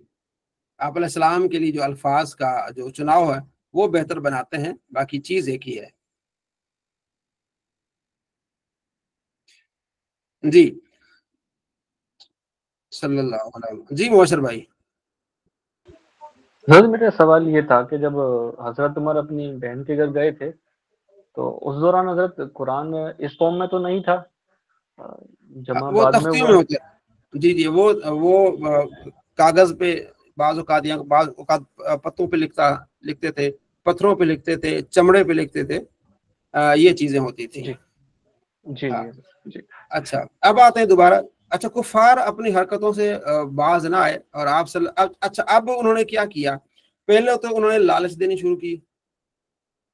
आप अलैहिस्सलाम के लिए जो अल्फाज का जो चुनाव है वो बेहतर बनाते हैं, बाकी चीज़ एक ही है। जी सल्लल्लाहु अलैहि वसल्लम। जी मुबशर भाई। हज़रत मेरा सवाल ये था कि जब हज़रत उमर अपनी बहन के घर गए थे तो उस दौरान हज़रत कुरान इस फॉर्म में तो नहीं था, जमा वो बाद में तख्तियों हुआ। में होते हैं। जी जी, वो कागज पे बाज़ औक़ात या बाज़ औक़ात पत्तों पे लिखते थे, पत्थरों पे लिखते थे, चमड़े पे लिखते थे, ये चीज़ें होती थी। जी जी हाँ जी अच्छा, अब आते हैं दोबारा। अच्छा, कुफ़ार अपनी हरकतों से बाज ना आए और आप अच्छा, अब उन्होंने क्या किया? पहले तो उन्होंने लालच देनी शुरू की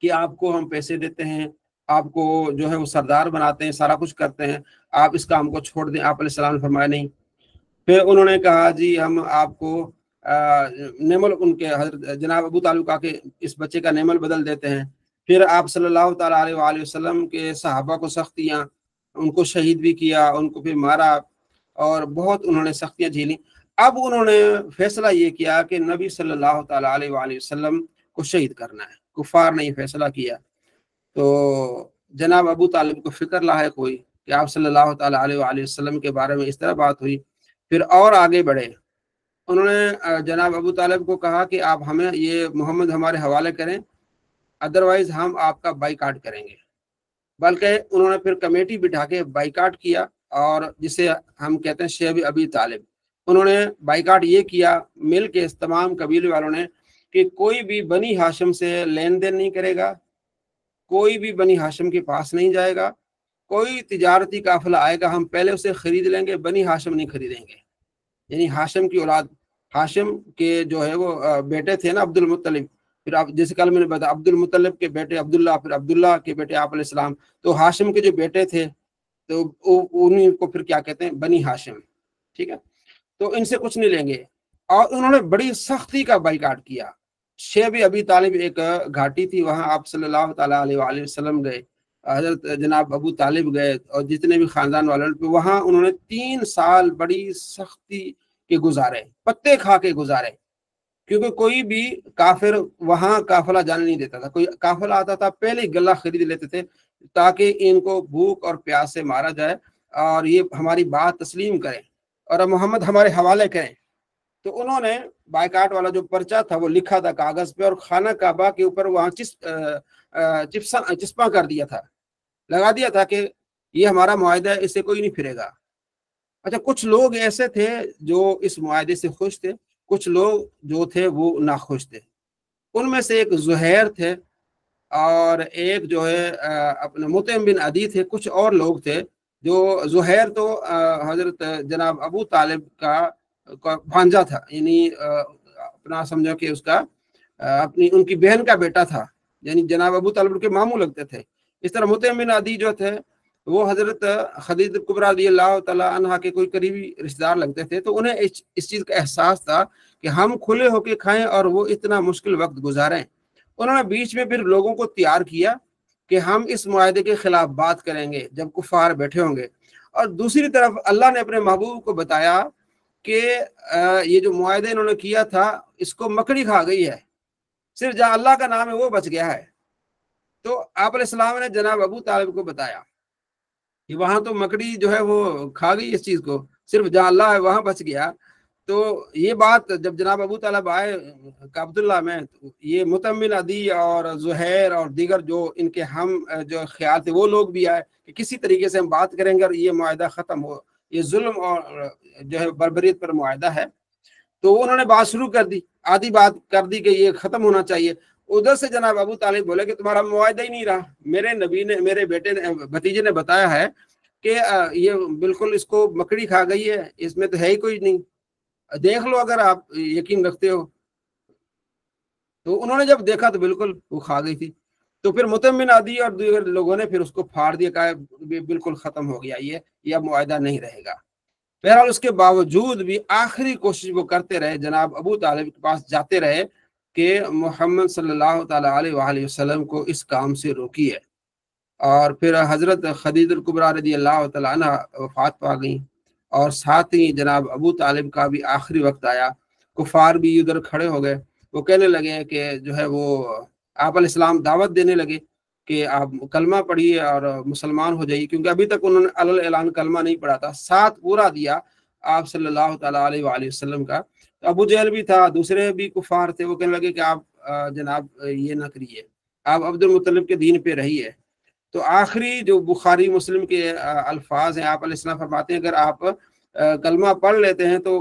कि आपको हम पैसे देते हैं, आपको जो है वो सरदार बनाते हैं, सारा कुछ करते हैं, आप इस काम को छोड़ दें। आप अलैहिस्सलाम ने फरमाया नहीं। फिर उन्होंने कहा जी हम आपको नेमल, उनके हज़रत जनाब अबू तालिब का के इस बच्चे का नेमल बदल देते हैं। फिर आप सल्लल्लाहु ताला अलैहि वसल्लम के सहाबा को सख्तियाँ, उनको शहीद भी किया, उनको फिर मारा और बहुत उन्होंने सख्तियाँ झेली। अब उन्होंने फैसला ये किया कि नबी सल्लल्लाहु ताला अलैहि वसल्लम को शहीद करना है। कुफ़ार ने ये फैसला किया। तो जनाब अबू तालिब को फिक्र लायक हुई कि आप सल्लल्लाहु ताला अलैहि वसल्लम के बारे में इस तरह बात हुई। फिर और आगे बढ़े, उन्होंने जनाब अबू तालिब को कहा कि आप हमें ये मोहम्मद हमारे हवाले करें, अदरवाइज हम आपका बाइकाट करेंगे। बल्कि उन्होंने फिर कमेटी बिठा के बाइकाट किया, और जिसे हम कहते हैं शेब अबी तालिब। उन्होंने बाइकाट ये किया मिल के इस तमाम कबीले वालों ने कि कोई भी बनी हाशिम से लेन देन नहीं करेगा, कोई भी बनी हाशिम के पास नहीं जाएगा, कोई तिजारती काफिला आएगा हम पहले उसे खरीद लेंगे, बनी हाशिम नहीं खरीदेंगे। यानी हाशिम की औलाद, हाशिम के जो है वो बेटे थे ना अब्दुल मुत्तलिब, फिर आप जैसे कल मैंने बताया अब्दुल मुत्तलिब के बेटे अब्दुल्ला, फिर अब्दुल्ला के बेटे आप अलैहिस्सलाम, तो हाशिम के जो बेटे थे तो उन्हीं को फिर क्या कहते हैं, बनी हाशिम। ठीक है, तो इनसे कुछ नहीं लेंगे। और उन्होंने बड़ी सख्ती का बाइकाट किया। शेब अबी तालिब एक घाटी थी, वहां आप सल्लल्लाहु ताला अलैहि वसल्लम गए, हजरत जनाब अबू तालिब गए और जितने भी खानदान वाले, वहां उन्होंने 3 साल बड़ी सख्ती के गुजारे, पत्ते खा के गुजारे, क्योंकि कोई भी काफिर वहां काफिला जाने नहीं देता था। कोई काफिला आता था पहले ही गला खरीद लेते थे ताकि इनको भूख और प्यास से मारा जाए और ये हमारी बात तस्लीम करें और मोहम्मद हमारे हवाले करें। तो उन्होंने बाइकाट वाला जो पर्चा था वो लिखा था कागज पे, और खाना काबा के ऊपर वहां चिस्पा कर दिया था, लगा दिया था कि ये हमारा मुआहदा है, इससे कोई नहीं फिरेगा। अच्छा, कुछ लोग ऐसे थे जो इस मुआहदे से खुश थे, कुछ लोग जो थे वो नाखुश थे। उनमें से एक ज़ुहैर थे और एक जो है अपने मुतइम बिन अदी थे। कुछ और लोग थे जो, ज़ुहैर तो हजरत जनाब अबू तालिब का भांजा था, यानी अपना समझो कि उसका अपनी उनकी बहन का बेटा था, यानी जनाब अबू तालिब के मामू लगते थे। इस तरह मुतइम बिन अदी जो थे वो हजरत खदीजा कुबरा रज़ियल्लाहु तआला अन्हा के कोई करीबी रिश्तेदार लगते थे। तो उन्हें इस चीज़ का एहसास था कि हम खुले होके खाएं और वो इतना मुश्किल वक्त गुजारें। उन्होंने बीच में फिर लोगों को तैयार किया कि हम इस मुआहदे के खिलाफ बात करेंगे जब कुफार बैठे होंगे। और दूसरी तरफ अल्लाह ने अपने महबूब को बताया कि ये जो मुआहदा इन्होंने किया था इसको मकड़ी खा गई है, सिर्फ जहाँ अल्लाह का नाम है वो बच गया है। तो आप अलैहिस्सलाम ने जनाब अबू तालिब को बताया कि वहां तो मकड़ी जो है वो खा गई इस चीज को, सिर्फ जहाँ अल्लाह है वहां बच गया। तो ये बात जब जनाब अबू तालिब आए अब्दुल्ला में, तो ये मुतमिन अदी और ज़ुहैर और दीगर जो इनके हम जो ख्याल थे वो लोग भी आए कि किसी तरीके से हम बात करेंगे और ये मुआहदा ख़त्म हो, ये जुल्म और जो है बर्बरियत पर मुआहदा है। तो उन्होंने बात शुरू कर दी, आधी बात कर दी कि ये ख़त्म होना चाहिए। उधर से जनाब अबू तालिब बोले कि तुम्हारा मुआहदा ही नहीं रहा, मेरे नबी ने, मेरे बेटे ने, भतीजे ने बताया है कि ये बिल्कुल इसको मकड़ी खा गई है, इसमें तो है ही कोई नहीं। देख लो अगर आप यकीन रखते हो। तो उन्होंने जब देखा तो बिल्कुल वो खा गई थी। तो फिर मुतइम बिन अदी और दूसरे लोगों ने फिर उसको फाड़ दिया, कहा बिल्कुल खत्म हो गया ये अब मुआहदा नहीं रहेगा। बहरहाल उसके बावजूद भी आखिरी कोशिश वो करते रहे, जनाब अबू तालिब के पास जाते रहे कि मोहम्मद सल्लल्लाहु ताला अलैहि वसल्लम को इस काम से रोकिए। और फिर हज़रत खदीजा कुबरा रज़ियल्लाहु तआला अन्हा वफात पा गई, और साथ ही जनाब अबू तालिब का भी आखिरी वक्त आया। कुफार भी उधर खड़े हो गए, वो कहने लगे कि जो है वो आप अलैहिस्सलाम दावत देने लगे कि आप कलमा पढ़िए और मुसलमान हो जाइए, क्योंकि अभी तक उन्होंने अलल ऐलान कलमा नहीं पढ़ा था। साथ पूरा दिया आप सल्लल्लाहु ताला अलैहि वसल्लम का। तो अबू जहल भी था, दूसरे भी कुफार थे, वो कहने लगे कि आप जनाब ये ना करिए, आप अब्दुल मुत्तलिब के दीन पे रहिए। तो आखिरी जो बुखारी मुस्लिम के अल्फाज हैं, आप अलैहिस्सलाम फरमाते हैं अगर आप कलमा पढ़ लेते हैं तो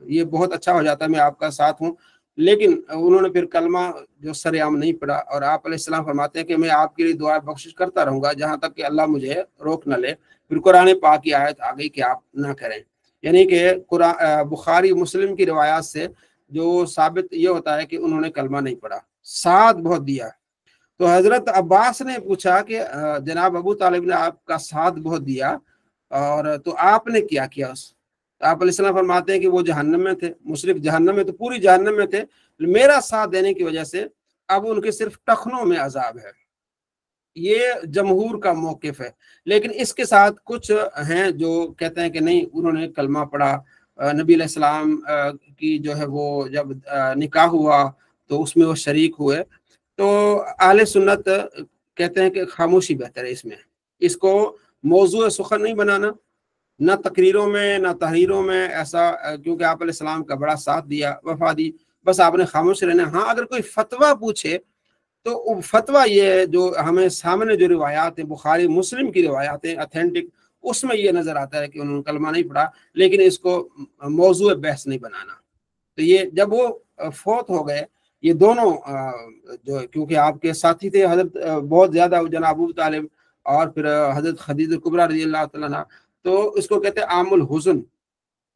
ये बहुत अच्छा हो जाता है, मैं आपका साथ हूँ। लेकिन उन्होंने फिर कलमा जो सरेआम नहीं पढ़ा, और आप अलैहिस्सलाम फरमाते हैं कि मैं आपके लिए दुआ बख्शिश करता रहूंगा जहाँ तक कि अल्लाह मुझे रोक न ले। फिर कुरान पाक की आयत आ गई कि आप ना करें। यानी कि बुखारी मुस्लिम की रिवायात से जो साबित ये होता है कि उन्होंने कलमा नहीं पढ़ा, साथ बहुत दिया। तो हजरत अब्बास ने पूछा कि जनाब अबू तालिब ने आपका साथ बहुत दिया, और तो आपने क्या किया उस? तो आप अलैहिस्सलाम फरमाते हैं कि वो जहन्नम में थे, मुशरिक जहन्नम में, तो पूरी जहन्नम में थे, मेरा साथ देने की वजह से अब उनके सिर्फ टखनों में अजाब है। ये जमहूर का मौकिफ है। लेकिन इसके साथ कुछ हैं जो कहते हैं कि नहीं, उन्होंने कलमा पढ़ा, नबी अलैहिस्सलाम की जो है वो जब निकाह हुआ तो उसमें वो शरीक हुए। तो आले सुन्नत कहते हैं कि खामोशी बेहतर है इसमें, इसको मौजू सुखन नहीं बनाना, न तकरीरों में न तहरीरों में ऐसा, क्योंकि आप अलैहिस्सलाम का बड़ा साथ दिया, वफा दी, बस आपने खामोश रहना। हाँ, अगर कोई फतवा पूछे तो फतवा ये है जो हमें सामने जो रिवायात हैं, बुखारी मुस्लिम की रिवायात हैं अथेंटिक, उसमें ये नजर आता है कि उन्होंने कलमा नहीं पढ़ा, लेकिन इसको मौजू बहस नहीं बनाना। तो ये जब वो फौत हो गए ये दोनों जो, क्योंकि आपके साथी थे हजरत बहुत ज्यादा जनाब अबू तालिब और फिर हजरत खदीजा कुबरा रज़ियल्लाहु तआला अन्हा, तो इसको कहते हैं आमुल हुज़न,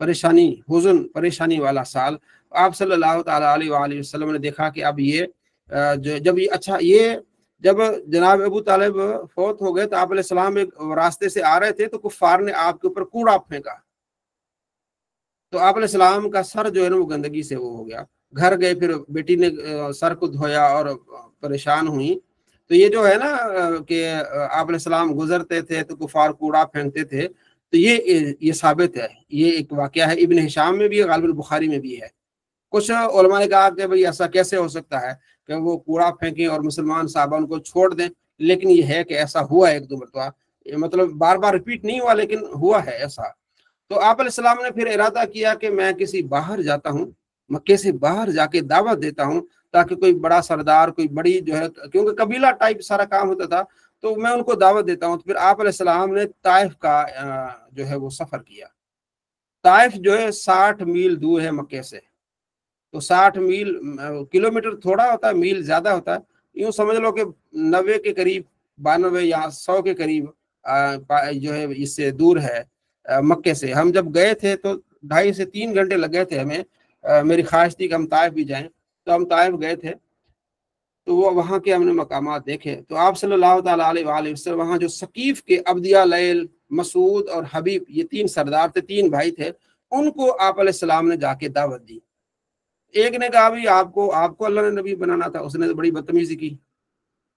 परेशानी, हुज़न परेशानी वाला साल। आप सल्लल्लाहु ताला अलैहि वसल्लम ने देखा कि अब ये जब ये अच्छा, ये जब जनाब अबू तालिब फौत हो गए तो आप अलैहिस्सलाम एक रास्ते से आ रहे थे तो कुफार ने आपके ऊपर कूड़ा फेंका, तो आप अलैहिस्सलाम का सर जो है ना वो गंदगी से वो हो गया। घर गए, फिर बेटी ने सर को धोया और परेशान हुई। तो ये जो है ना कि आप अलैहिस्सलाम गुजरते थे तो कुफार कूड़ा फेंकते थे, तो ये साबित है, ये एक वाकया है, इब्न हिशाम में भी है, गालिबन बुखारी में भी है। कुछ उलमा ने कहा कि भाई ऐसा कैसे हो सकता है कि वो कूड़ा फेंकें और मुसलमान साहबा उनको छोड़ दें, लेकिन ये है कि ऐसा हुआ है एक दो मरतबा, मतलब बार बार रिपीट नहीं हुआ लेकिन हुआ है ऐसा। तो आप अलैहिस्सलाम ने फिर इरादा किया कि मैं किसी बाहर जाता हूँ, मक्के से बाहर जाके दावत देता हूँ, ताकि कोई बड़ा सरदार, कोई बड़ी जो है, क्योंकि कबीला टाइप सारा काम होता था, तो मैं उनको दावत देता हूँ। तो फिर आप अलैहिस्सलाम ने ताइफ का जो है वो सफर किया। ताइफ जो है 60 मील दूर है मक्के से, तो 60 मील, किलोमीटर थोड़ा होता है, मील ज्यादा होता है, यूं समझ लो कि 90 के करीब, 92 या 100 के करीब जो है इससे दूर है मक्के से। हम जब गए थे तो 2.5 से 3 घंटे लग गए थे हमें। मेरी ख्वाहिश थी कि हम ताइफ भी जाएं, तो हम ताइफ गए थे। तो वो वहाँ के हमने मकामात देखे। तो आप सल्लल्लाहु ताला अलैहि वसल्लम वहाँ जो सकीफ के अब्दिया, लैल, मसूद और हबीब, ये 3 सरदार थे, 3 भाई थे, उनको आप अलैहिस्सलाम ने जाके दावत दी। एक ने कहा भी आपको अल्लाह ने नबी बनाना था, उसने तो बड़ी बदतमीजी की।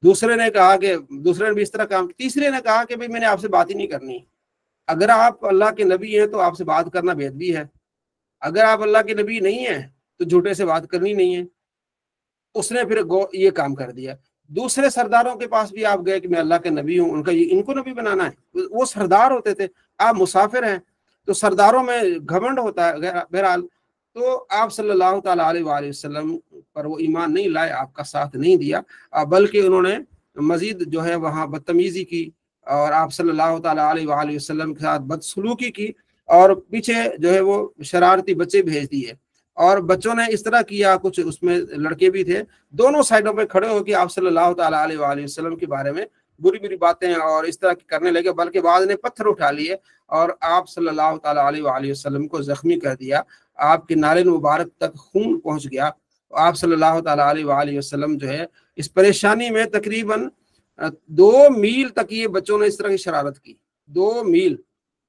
दूसरे ने कहा कि, दूसरे ने भी इस तरह कहा। तीसरे ने कहा कि भाई मैंने आपसे बात ही नहीं करनी, अगर आप अल्लाह के नबी हैं तो आपसे बात करना बेअदबी है, अगर आप अल्लाह के नबी नहीं है तो झूठे से बात करनी नहीं है। उसने फिर ये काम कर दिया। दूसरे सरदारों के पास भी आप गए कि मैं अल्लाह के नबी हूँ, उनका इनको नबी बनाना है। वो सरदार होते थे, आप मुसाफिर हैं, तो सरदारों में घमंड होता है। बहरहाल तो आप सल्लल्लाहु ताला अलैहि वसल्लम पर वो ईमान नहीं लाए, आपका साथ नहीं दिया, बल्कि उन्होंने मजीद जो है वहाँ बदतमीजी की और आप सल्लल्लाहु ताला अलैहि वसल्लम के साथ बदसलूकी की, और पीछे जो है वो शरारती बच्चे भेज दिए। और बच्चों ने इस तरह किया, कुछ उसमें लड़के भी थे, दोनों साइडों पे खड़े होकर आप सल्लल्लाहु ताला अलैहि वसल्लम के बारे में बुरी बुरी बातें और इस तरह करने लगे, बल्कि बाद ने पत्थर उठा लिए और आप सल्लल्लाहु ताला अलैहि वसल्लम को जख्मी कर दिया। आपके नालिन मुबारक तक खून पहुंच गया। तो आप सल्लल्लाहु ताला अलैहि वसल्लम जो है इस परेशानी में तकरीबन 2 मील तक ये बच्चों ने इस तरह की शरारत की। 2 मील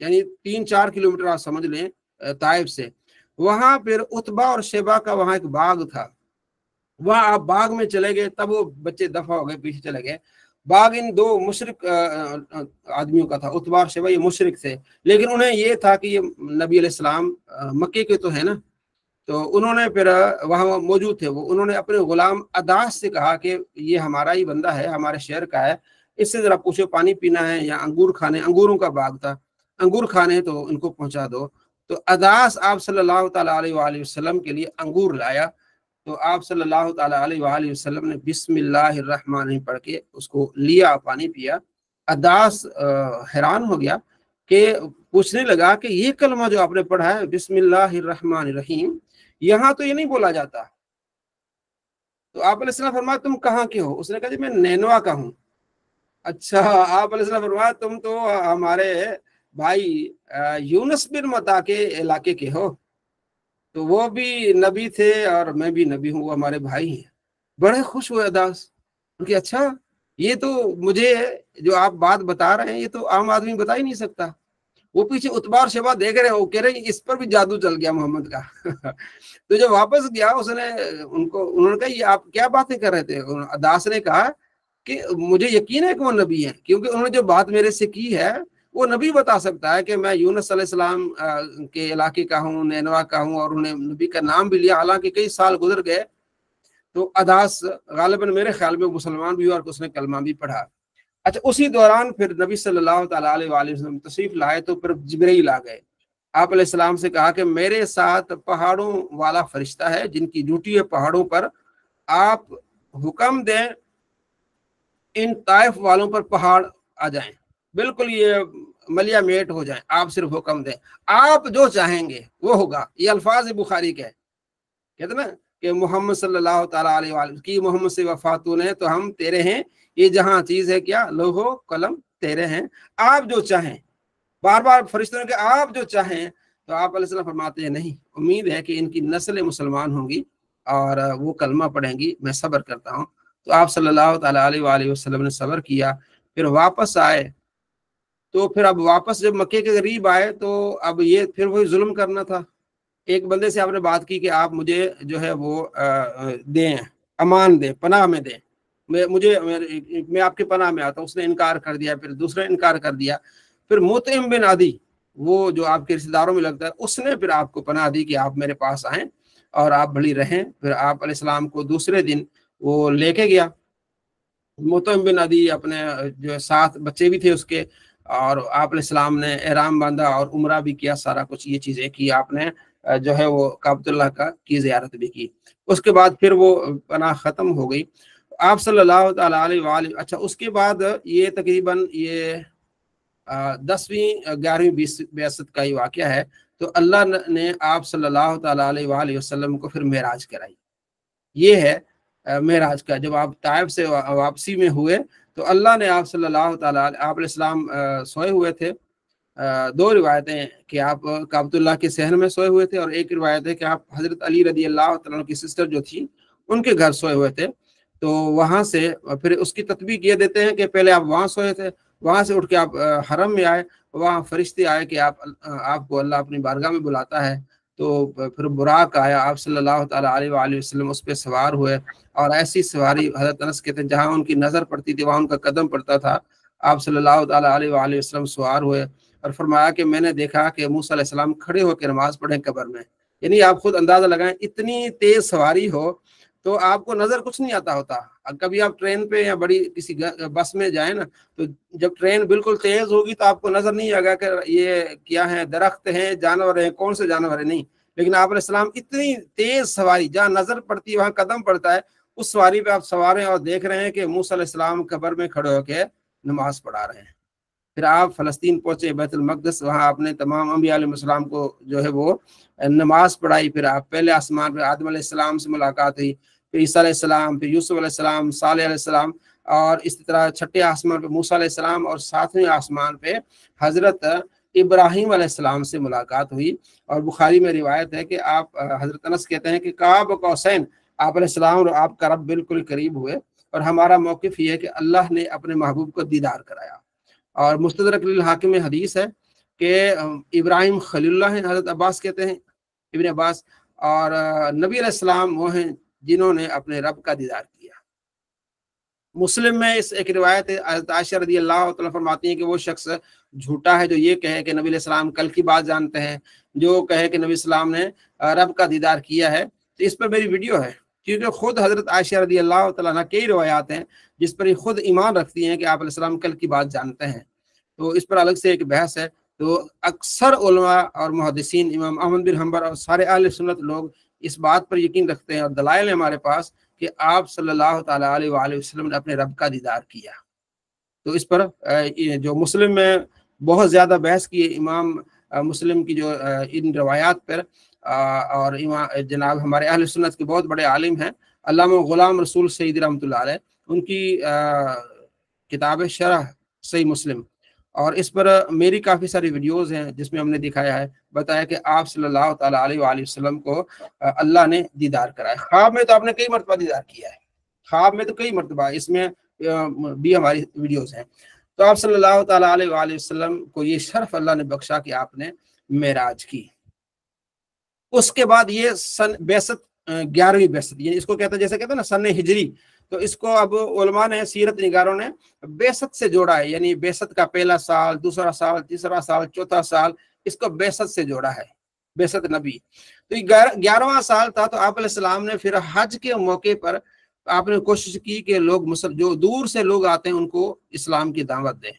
यानी 3-4 किलोमीटर आप समझ लें ताइफ से। वहां फिर उतबा और शेबा का वहां एक बाग था, वहां आप बाग में चले गए, तब वो बच्चे दफा हो गए, पीछे चले गए। बाग इन 2 मुशरिक आदमियों का था, उतबा और शेबा, ये मुशरिक थे, लेकिन उन्हें ये था कि ये नबी अलैहिस्सलाम मक्के के तो है ना, तो उन्होंने फिर वहां मौजूद थे वो, उन्होंने अपने गुलाम अदास से कहा कि ये हमारा ही बंदा है, हमारे शहर का है, इससे जरा पूछो पानी पीना है या अंगूर खाने, अंगूरों का बाग था, अंगूर खाने तो इनको पहुंचा दो। तो अदास आप सल्लल्लाहु ताला अलैहि वसल्लम के लिए अंगूर लाया। तो आप सल्लल्लाहु ताला अलैहि वसल्लम ने बिस्मिल्लाहिर्रहमानिर्रहीम पढ़ के उसको लिया, पानी पिया। अदास हैरान हो गया कि पूछने लगा कि ये कलमा जो आपने पढ़ा है बिस्मिल्लाहिर्रहमानिर्रहीम, यहाँ तो ये नहीं बोला जाता। तो आप अलैहिस्सलाम फरमाया तुम कहाँ के हो? उसने कहा जी मैं नैनवा का हूँ। अच्छा, आप अलैहिस्सलाम फरमाया तुम तो हमारे भाई यूनुस बिन मत्ता के इलाके के हो, तो वो भी नबी थे और मैं भी नबी हूँ, वो हमारे भाई हैं। बड़े खुश हुए अदास, उनके अच्छा ये तो मुझे जो आप बात बता रहे हैं ये तो आम आदमी बता ही नहीं सकता। वो पीछे उतबा और शेबा देख रहे हो, कह रहे इस पर भी जादू चल गया मोहम्मद का। तो जब वापस गया उसने उन्होंने कहा ये आप क्या बातें कर रहे थे? अदास ने कहा कि मुझे यकीन है कि वो नबी है, क्योंकि उन्होंने जो बात मेरे से की है वो नबी बता सकता है कि मैं यूनुस अलैहिस्सलाम के इलाके का हूँ, नैनवा का हूँ, और उन्हें नबी का नाम भी लिया, हालांकि कई साल गुजर गए। तो अदास गालिबन मेरे ख्याल में मुसलमान भी हुआ और उसने कलमा भी पढ़ा। अच्छा, उसी दौरान फिर नबी सल्लल्लाहु ताला अलैहि वसल्लम तशरीफ लाए, तो फिर जिब्रील आ गए। आप अलैहिस्सलाम से कहा कि मेरे साथ पहाड़ों वाला फरिश्ता है जिनकी ड्यूटी है पहाड़ों पर, आप हुक्म दें इन ताइफ वालों पर पहाड़ आ जाएं, बिल्कुल ये मलिया मेट हो जाएं, आप सिर्फ हुक्म दें, आप जो चाहेंगे वो होगा। ये अल्फाज बुखारी के कहते ना कि मोहम्मद सल्लल्लाहु ताला अलैहि वसल्लम की मोहम्मद से वफातून है तो हम तेरे हैं, ये जहां चीज है क्या लोहो कलम तेरे हैं, आप जो चाहें। बार बार फरिश्तों ने कहा आप जो चाहें, तो आप अलैहिस्सलाम फरमाते हैं नहीं, उम्मीद है कि इनकी नस्लें मुसलमान होंगी और वो कलमा पढ़ेंगी, मैं सब्र करता हूँ। तो आप सल्लल्लाहु ताला अलैहि वसल्लम ने सब्र किया, फिर वापस आए। तो फिर अब वापस जब मक्के के करीब आए तो अब ये फिर वही जुल्म करना था। एक बंदे से आपने बात की कि आप मुझे जो है वो दें, अमान दें, पनाह में दें, मैं आपके पनाह में आता हूँ, उसने इनकार कर दिया, फिर दूसरा इनकार कर दिया, फिर मुतइम बिन अदी वो जो आपके रिश्तेदारों में लगता है उसने फिर आपको पनाह दी कि आप मेरे पास आएं और आप भली रहें। फिर आप अलैहिस्सलाम को दूसरे दिन वो लेके गया। मुतइम बिन अदी अपने जो 7 बच्चे भी थे उसके, और आप अलैहिस्सलाम ने एहराम बांधा और उम्रा भी किया, सारा कुछ ये चीजें की आपने, जो है वो काबतुल्लाह का की ज़ियारत भी की। उसके बाद फिर वो पनाह ख़त्म हो गई। आप सल्लल्लाहु ताला अलैहि वसल्लम, अच्छा उसके बाद ये तकरीबन ये 10वीं 11वीं बिअसत का ही वाक़या है। तो अल्लाह ने आप सल्लल्लाहु ताला अलैहि वसल्लम को फिर मेराज कराई। ये है मेराज का, जब आप ताइफ से वापसी में हुए तो अल्लाह ने आप सल्लल्लाहु ताला आप अलैहिस्सलाम सोए हुए थे। 2 रिवायतें कि आप काबतुल्लाह के सहन में सोए हुए थे, और एक रिवायत है कि आप हजरत अली रदी अल्लाह तआला की सिस्टर जो थी उनके घर सोए हुए थे। तो वहां से फिर उसकी तत्बीक ये देते हैं कि पहले आप वहां सोए थे, वहां से उठ के आप हरम में आए, वहां फरिश्ते आए कि आपको अल्लाह अपनी बारगाह में बुलाता है। तो फिर बुराक आया, आप सल्लल्लाहु ताला अलैहि वसल्लम उस पर सवार हुए, और ऐसी सवारी हजरत अनस कहते हैं जहां उनकी नजर पड़ती थी वहां उनका कदम पड़ता था। आप सल्लल्लाहु ताला अलैहि वसल्लम सवार हुए और फरमाया कि मैंने देखा कि मूसा अलैहिस्सलाम खड़े होकर नमाज पढ़े कब्र में। यानी आप खुद अंदाजा लगाएं, इतनी तेज सवारी हो तो आपको नजर कुछ नहीं आता होता। कभी आप ट्रेन पे या बड़ी किसी बस में जाए ना, तो जब ट्रेन बिल्कुल तेज होगी तो आपको नजर नहीं आएगा कि ये क्या है, दरख्त हैं, जानवर हैं, कौन से जानवर है, नहीं। लेकिन आप अलैहिस्सलाम इतनी तेज सवारी, जहाँ नजर पड़ती है वहां कदम पड़ता है, उस सवारी पे आप सवार हैं और देख रहे हैं कि मूसा अलैहिस्सलाम कब्र में खड़े होकर नमाज पढ़ा रहे हैं। फिर आप फलस्तीन पहुंचे, बैतुल मक़दिस, वहाँ आपने तमाम अंबिया अलैहिस्सलाम को जो है वो नमाज पढ़ाई। फिर आप पहले आसमान पे आदम अलैहिस्सलाम से मुलाकात हुई, फिर ईसा अलैहिस्सलाम, फिर यूसुफ अलैहिस्सलाम, सालेह अलैहिस्सलाम, और इस तरह छठे आसमान पे मूसा अलैहिस्सलाम, और 7वें आसमान पे हजरत इब्राहीम अलैहिस्सलाम से मुलाकात हुई। और बुखारी में रिवायत है कि आप हजरत अनस कहते हैं कि काब कौसैन आप अलैहिस्सलाम और आपका रब बिल्कुल करीब हुए, और हमारा मौक़िफ़ ये है कि अल्लाह ने अपने महबूब को दीदार कराया। और मुस्तदरक अल हाकिम में हदीस है कि इब्राहिम खलीलुल्लाह हैं, हज़रत अब्बास कहते हैं, इब्न अब्बास, और नबी अलैहिस्सलाम वो हैं जिन्होंने अपने रब का दीदार किया। मुस्लिम में इस एक रिवायत है, हज़रत आयशा रज़ियल्लाहु तआला फरमाती हैं कि वो शख्स झूठा है जो ये कहे कि नबी अलैहिस्सलाम कल की बात जानते हैं, जो कहे कि नबी अलैहिस्सलाम ने रब का दीदार किया है। तो इस पर मेरी वीडियो है, क्योंकि खुद हज़रत आयशा रज़ियल्लाहु तआला अन्हा कई रिवायात हैं जिस पर खुद ईमान रखती हैं कि आप अलैहिस्सलाम कल की बात जानते हैं। तो इस पर अलग से एक बहस है। तो अक्सर उलमा और मुहद्दिसीन, इमाम अहमद बिन हंबल और सारे अहले सुन्नत लोग इस बात पर यकीन रखते हैं, और दलाइल है हमारे पास कि आप सल्लल्लाहु तआला अलैहि वसल्लम ने अपने रब का दीदार किया। तो इस पर जो मुस्लिम में बहुत ज़्यादा बहस की है इमाम मुस्लिम की जो इन रवायात पर, और इमाम जनाब हमारे अहले सुन्नत के बहुत बड़े आलिम हैं अल्लामा गुलाम रसूल सईदी रहमतुल्लाह अलैह, उनकी किताब शरह सही मुस्लिम, और इस पर मेरी काफ़ी सारी वीडियोज़ हैं जिसमें हमने दिखाया है, बताया कि आप सल्लल्लाहु तआला अलैहि वसल्लम को अल्लाह ने दीदार कराया। ख्वाब में तो आपने कई मरतबा दीदार किया है, ख्वाब में तो कई मरतबा, इसमें भी हमारी वीडियोज़ हैं। तो आप सल्लल्लाहु तआला अलैहि वसल्लम को ये शर्फ अल्लाह ने बख्शा कि आपने मेराज की। उसके बाद ये सन बेसत 11वीं बेसत, यानी इसको कहते हैं, जैसे कहते हैं ना सन हिजरी, तो इसको अब उलमा ने, सीरत निगारों ने बेसत से जोड़ा है, यानी बेसत का पहला साल, दूसरा साल, तीसरा साल, चौथा साल, इसको बेसत से जोड़ा है, बेसत नबी। तो 11वां साल था। तो आप अलैहिस्सलाम ने फिर हज के मौके पर आपने कोशिश की कि लोग जो दूर से लोग आते हैं उनको इस्लाम की दावत दें।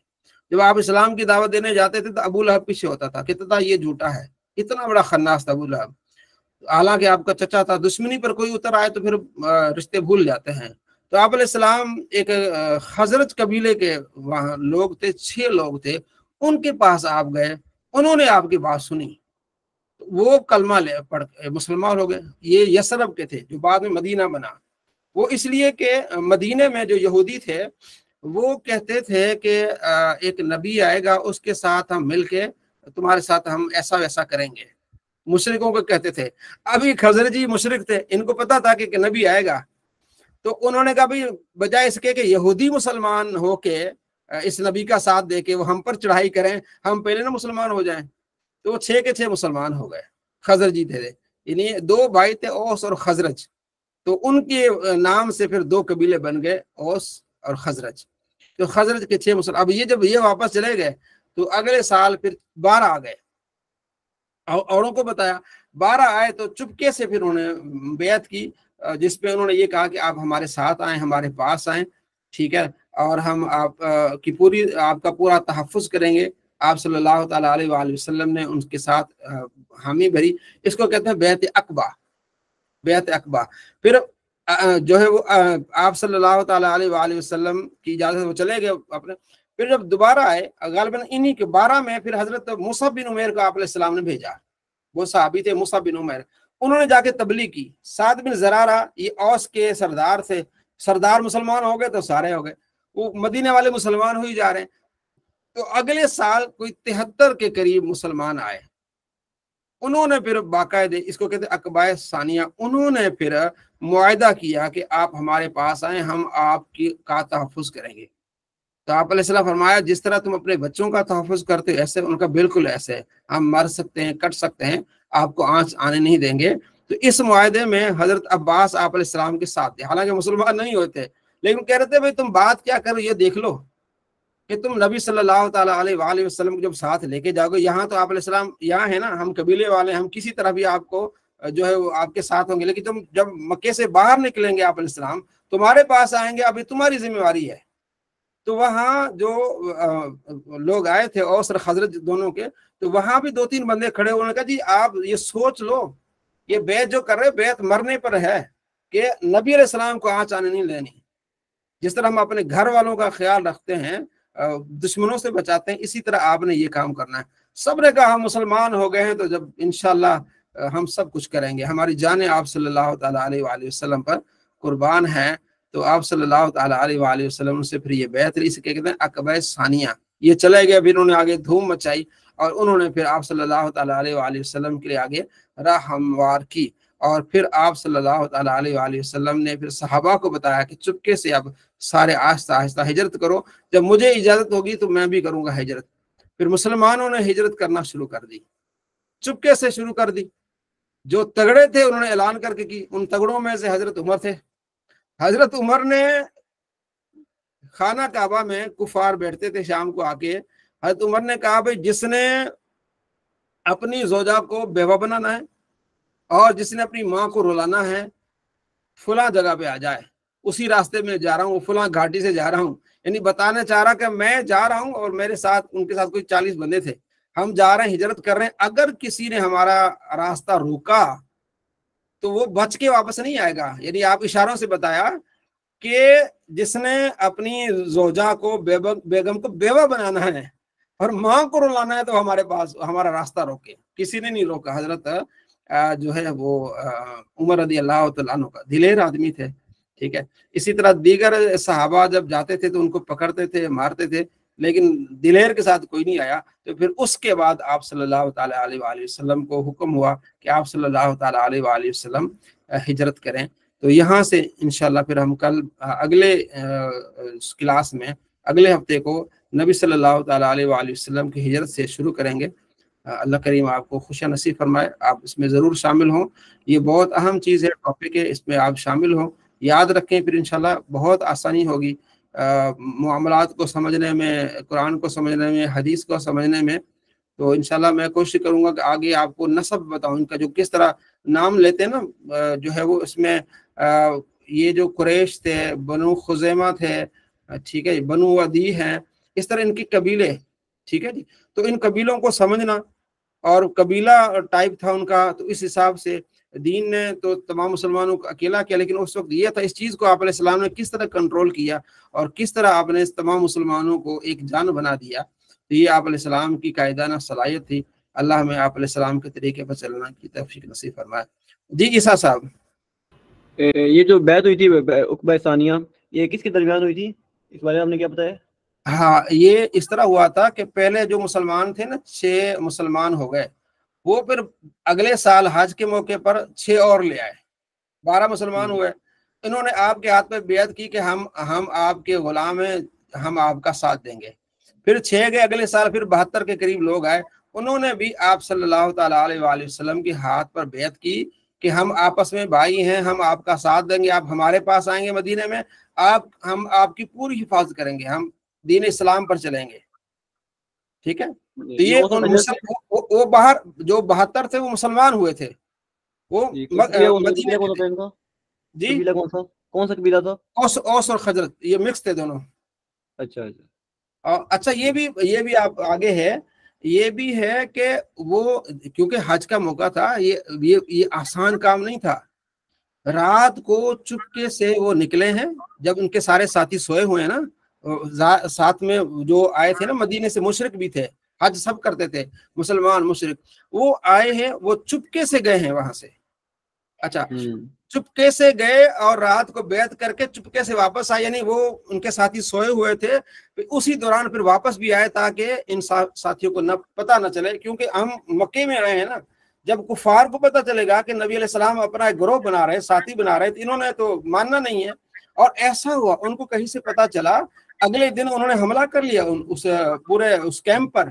जब आप इस्लाम की दावत देने जाते थे तो अबू लहब पीछे होता था, कहता था ये झूठा है, इतना बड़ा खन्नास था अबू लहब, हालांकि आपका चचा था। दुश्मनी पर कोई उतर आए तो फिर रिश्ते भूल जाते हैं। तो आप अलैहिस्सलाम एक खजरज कबीले के वहाँ लोग थे, 6 लोग थे, उनके पास आप गए, उन्होंने आपकी बात सुनी, वो कलमा ले पढ़ मुसलमान हो गए। ये यसरब के थे जो बाद में मदीना बना। वो इसलिए कि मदीने में जो यहूदी थे वो कहते थे कि एक नबी आएगा, उसके साथ हम मिलके तुम्हारे साथ हम ऐसा वैसा करेंगे, मुशरिकों को कहते थे। अभी खजरजी मुशरिक थे, इनको पता था कि नबी आएगा, तो उन्होंने कहा भाई बजाय इसके कि यहूदी मुसलमान होके इस नबी का साथ दे के वो हम पर चढ़ाई करें, हम पहले ना मुसलमान हो जाएं। तो वो 6 के 6 मुसलमान हो गए, खजरजी थे, यानी 2 भाई थे, औस और खजरज। तो उनके नाम से फिर 2 कबीले बन गए, औस और खजरज। तो खजरज के 6 मुसलमान। अब ये जब ये वापस चले गए तो अगले साल फिर 12 आ गए, औरों को बताया, 12 आए तो चुपके से फिर उन्होंने बेअत की, जिसपे उन्होंने ये कहा कि आप हमारे साथ आए, हमारे पास आए, ठीक है, और हम आपका पूरा तहफ़्फ़ुज़ करेंगे। आप सल्लल्लाहु तआला अलैहि वसल्लम ने उनके साथ हामी भरी। इसको कहते हैं बेअत अक़बा, बेअत अक़बा। फिर जो है वो आप सल्लल्लाहु तआला अलैहि वसल्लम की इजाज़त वो चले गए अपने। फिर जब दोबारा आए, गालिबन इन्हीं के 12 में फिर हज़रत मूसा बिन उमैर को आप अलैहिस्सलाम ने भेजा। वो सहाबी थे मूसा बिन उमैर, उन्होंने जाके तबलीग की। साद बिन ज़रारा ये औस के सरदार थे, सरदार मुसलमान हो गए तो सारे हो गए, वो मदीने वाले मुसलमान हो ही जा रहे हैं। तो अगले साल कोई 73 के करीब मुसलमान आए। उन्होंने फिर बाकायदे, इसको कहते हैं अक़बाए सानिया, उन्होंने फिर मुआहिदा किया कि आप हमारे पास आए, हम आपकी का तहफ़्फ़ुज़ करेंगे। तो आप अलैहिस्सलाम फरमाया जिस तरह तुम अपने बच्चों का तहफ़्फ़ुज़ करते हो ऐसे उनका बिल्कुल ऐसे है, हम मर सकते हैं, कट सकते हैं, आपको आँच आने नहीं देंगे। तो इस मुआहिदे में हज़रत अब्बास आप अलैहिस्सलाम के साथ थे, हालांकि मुसलमान नहीं होते, लेकिन कह रहे थे भाई तुम बात क्या कर रहे हो, ये देख लो कि तुम नबी सल्लल्लाहु तआला अलैहि वसल्लम को जब साथ लेके जाओगे, यहाँ तो आप अलैहिस्सलाम यहाँ है ना, हम कबीले वाले, हम किसी तरह भी आपको जो है वो आपके साथ होंगे, लेकिन तुम जब मक्के से बाहर निकलेंगे आप अलैहिस्सलाम तुम्हारे पास आएंगे, अभी तुम्हारी जिम्मेवारी है। तो वहाँ जो लोग आए थे औस और खजरज दोनों के, तो वहाँ भी 2-3 बंदे खड़े, उन्होंने कहा जी आप ये सोच लो, ये बैत जो कर रहे बैत मरने पर है कि नबी अलैहिस्सलाम को आँच आने नहीं लेनी। जिस तरह हम अपने घर वालों का ख्याल रखते हैं, दुश्मनों से बचाते हैं, इसी तरह आपने ये काम करना है। सब ने कहा हम मुसलमान हो गए हैं तो जब इंशाअल्लाह हम सब कुछ करेंगे, हमारी जानें आप सल्लल्लाहु तआला अलैहि वसल्लम पर कुर्बान हैं। तो आप सल्लल्लाहु तआला अलैहि वसल्लम से फिर ये बैत, इसे कहते हैं अक़बा सानिया। ये चले गए, फिर उन्होंने आगे धूम मचाई اور انہوں نے پھر آپ صلی اللہ تعالیٰ علیہ وآلہ وسلم کے لیے آگے راہ ہموار کی، اور پھر آپ صلی اللہ تعالیٰ علیہ وآلہ وسلم نے پھر صحابہ کو بتایا کہ چپکے سے اب سارے آہستہ آہستہ ہجرت کرو، جب مجھے اجازت ہوگی تو میں بھی کروں گا ہجرت۔ پھر مسلمانوں نے ہجرت کرنا شروع کر دی، چپکے سے شروع کر دی۔ جو تگڑے تھے انہوں نے اعلان کر کے کی، ان تگڑوں میں سے حضرت عمر تھے۔ حضرت عمر نے خانہ کعبہ میں کفار بیٹھتے تھے شام کو آ کے، حضرت عمر نے کہا بھائی جس نے اپنی زوجہ کو بیوہ بنانا ہے اور جس نے اپنی ماں کو رلانا ہے فلاں جگہ پہ آ جائے، اسی راستے میں جا رہا ہوں، فلاں گھاٹی سے جا رہا ہوں۔ یعنی بتانا چاہ رہا کہ میں جا رہا ہوں اور میرے ساتھ ان کے ساتھ کوئی 40 بندے تھے، ہم جا رہے ہیں، ہجرت کر رہے ہیں، اگر کسی نے ہمارا راستہ روکا تو وہ بچ کے واپس نہیں آئے گا۔ یعنی آپ اشاروں سے بتایا کہ جس نے اپنی زوجہ کو بیگم کو بیوہ بنانا ہے اور ماں کو رلانا ہے تو ہمارے پاس ہمارا راستہ روکے۔ کسی نے نہیں روکا۔ حضرت جو ہے وہ عمر رضی اللہ تعالیٰ عنہ کا دلیر آدمی تھے، ٹھیک ہے۔ اسی طرح دیگر صحابہ جب جاتے تھے تو ان کو پکڑتے تھے، مارتے تھے، لیکن دلیر کے ساتھ کوئی نہیں آیا۔ تو پھر اس کے بعد آپ صلی اللہ تعالیٰ علیہ وآلہ وسلم کو حکم ہوا کہ آپ صلی اللہ تعالیٰ علیہ وآلہ وسلم ہجرت کریں۔ تو یہاں سے انشاءاللہ پھر ہم کل اگلے کلاس میں اگلے ہفتے کو نبی صلی اللہ تعالیٰ علیہ وآلہ وسلم کی ہجرت سے شروع کریں گے۔ اللہ کریم آپ کو خوش نصیب فرمائے، آپ اس میں ضرور شامل ہوں۔ یہ بہت اہم چیز ہے، ٹاپک ہے، اس میں آپ شامل ہوں، یاد رکھیں، پھر انشاءاللہ بہت آسانی ہوگی معاملات کو سمجھنے میں، قرآن کو سمجھنے میں، حدیث کو سمجھنے میں۔ تو انشاءاللہ میں کوشش کروں گا کہ آگے آپ کو نسب بتاؤں، ان کا جو کس طرح نام لیتے ہیں نا جو ہے وہ اس میں یہ جو قریش تھے، بنو خزیمہ تھے، ٹھیک ہے، بنو عدی ہیں، اس طرح ان کی قبیلے، ٹھیک ہے جی۔ تو ان قبیلوں کو سمجھنا، اور قبیلہ ٹائپ تھا ان کا، تو اس حساب سے دین نے تو تمام مسلمانوں کو اکیلا کیا، لیکن اس وقت یہ تھا، اس چیز کو آپ علیہ السلام نے کس طرح کنٹرول کیا اور کس طرح آپ نے تمام مسلمانوں کو ایک جان بنا دیا۔ تو یہ آپ علیہ السلام کی قائدانہ صلاحیت تھی۔ اللہ ہمیں آپ علیہ السلام کے طریقے پر چلنا کی توفیق نصیب فرمائے۔ جی عیسیٰ صاحب، یہ جو بیعت ہوئی تھی عقبہ ثانیہ، یہ کس کے درمیان ہوئی تھی؟ اس بارے میں آپ نے کیا بتایا؟ ہاں، یہ اس طرح ہوا تھا کہ پہلے جو مسلمان تھے نا، 6 مسلمان ہو گئے، وہ پھر اگلے سال حج کے موقع پر 6 اور لے آئے، 12 مسلمان ہوئے۔ انہوں نے آپ کے ہاتھ پہ بیعت کی کہ ہم آپ کے غلام ہیں، ہم آپ کا ساتھ دیں گے۔ پھر 6 گئے، اگلے سال پھر 72 کے قریب لوگ آئے، انہوں نے بھی آپ صلی اللہ تعالیٰ علیہ وآلہ وسلم کے ہاتھ پر بیعت کی کہ ہم آپس میں بھائی ہیں، ہم آپ کا ساتھ دیں گے، آپ ہمارے پاس آئیں گے مدینے میں، ہم آپ کی پوری حفاظت کریں گے، ہم دین اسلام پر چلیں گے، ٹھیک ہے۔ تو یہ وہ باہر جو 72 تھے وہ مسلمان ہوئے تھے، وہ مدینے میں تھے۔ جی، کون سا قبیلہ تھا؟ اوس اور خزرج، یہ مکس تھے دونوں۔ اچھا، اچھا، یہ بھی آپ آگے ہے، یہ بھی ہے کہ وہ کیونکہ حج کا موقع تھا، یہ آسان کام نہیں تھا۔ رات کو چپکے سے وہ نکلے ہیں، جب ان کے سارے ساتھی سوئے ہوئے ہیں نا، ساتھ میں جو آئے تھے نا مدینے سے، مشرک بھی تھے، حج سب کرتے تھے، مسلمان مشرک، وہ آئے ہیں، وہ چپکے سے گئے ہیں وہاں سے۔ اچھا، چپکے سے گئے اور رات کو بیعت کر کے چپکے سے واپس آئے، یعنی وہ ان کے ساتھی سوئے ہوئے تھے، اسی دوران پھر واپس بھی آئے تاکہ ان ساتھیوں کو پتہ نہ چلے، کیونکہ ہم مکے میں رہے ہیں نا، جب کفار کو پتہ چلے گا کہ نبی علیہ السلام اپنا ایک گروہ بنا رہے، ساتھی بنا رہے، تو انہوں نے تو ماننا نہیں ہے۔ اور ایسا ہوا، ان کو کہیں سے پتہ چلا، اگلے دن انہوں نے حملہ کر لیا اس پورے کیمپ پر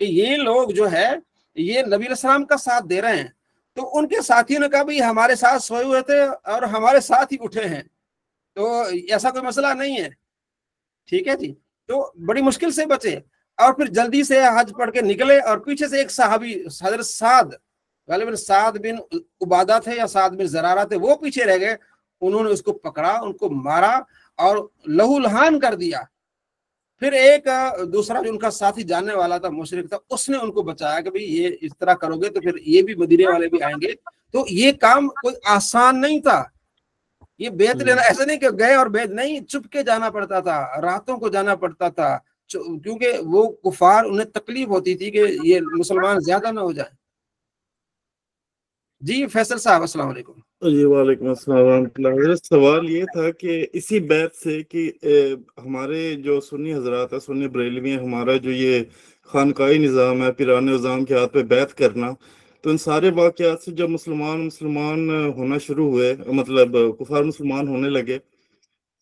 کہ یہ لوگ جو ہے یہ نبی علیہ السلام کا ساتھ دے رہے ہیں۔ تو ان کے ساتھیوں نے کہا بھئی ہمارے ساتھ سوئے ہوئے تھے اور ہمارے ساتھ ہی اٹھے ہیں، تو ایسا کوئی مسئلہ نہیں ہے، ٹھیک ہے جی۔ تو بڑی مشکل سے بچے، اور پھر جلدی سے حج پڑھ کے نکلے، اور پیچھے سے ایک صحابی حضرت سعد، غالباً سعد بن عبادہ تھے یا سعد بن زرارہ تھے، وہ پیچھے رہ گئے، انہوں نے اس کو پکڑا، ان کو مارا اور لہو لہان کر دیا۔ پھر ایک دوسرا جو ان کا ساتھی جاننے والا تھا، مشرک تھا، اس نے ان کو بچایا کہ بھئی یہ اس طرح کرو گے تو پھر یہ بھی مدینے والے بھی آئیں گے۔ تو یہ کام کوئی آسان نہیں تھا، یہ بیعت لینا ایسا نہیں کہ گئے اور بیعت نہیں، چپ کے جانا پڑتا تھا، راتوں کو جانا پڑتا تھا، کیونکہ وہ کفار انہیں تکلیف ہوتی تھی کہ یہ مسلمان زیادہ نہ ہو جائیں۔ جی فیصل صاحب، السلام علیکم۔ جی وعلیکم السلام ورحمۃ اللہ۔ حضرت سوال یہ تھا کہ اسی بیت سے کہ ہمارے جو سنی حضرات ہیں، سنی بریلوی ہیں، ہمارا جو یہ خانقاہی نظام ہے، پیران نظام کے ہاتھ پہ بیعت کرنا، تو ان سارے واقعات سے جب مسلمان ہونا شروع ہوئے، مطلب کفار مسلمان ہونے لگے،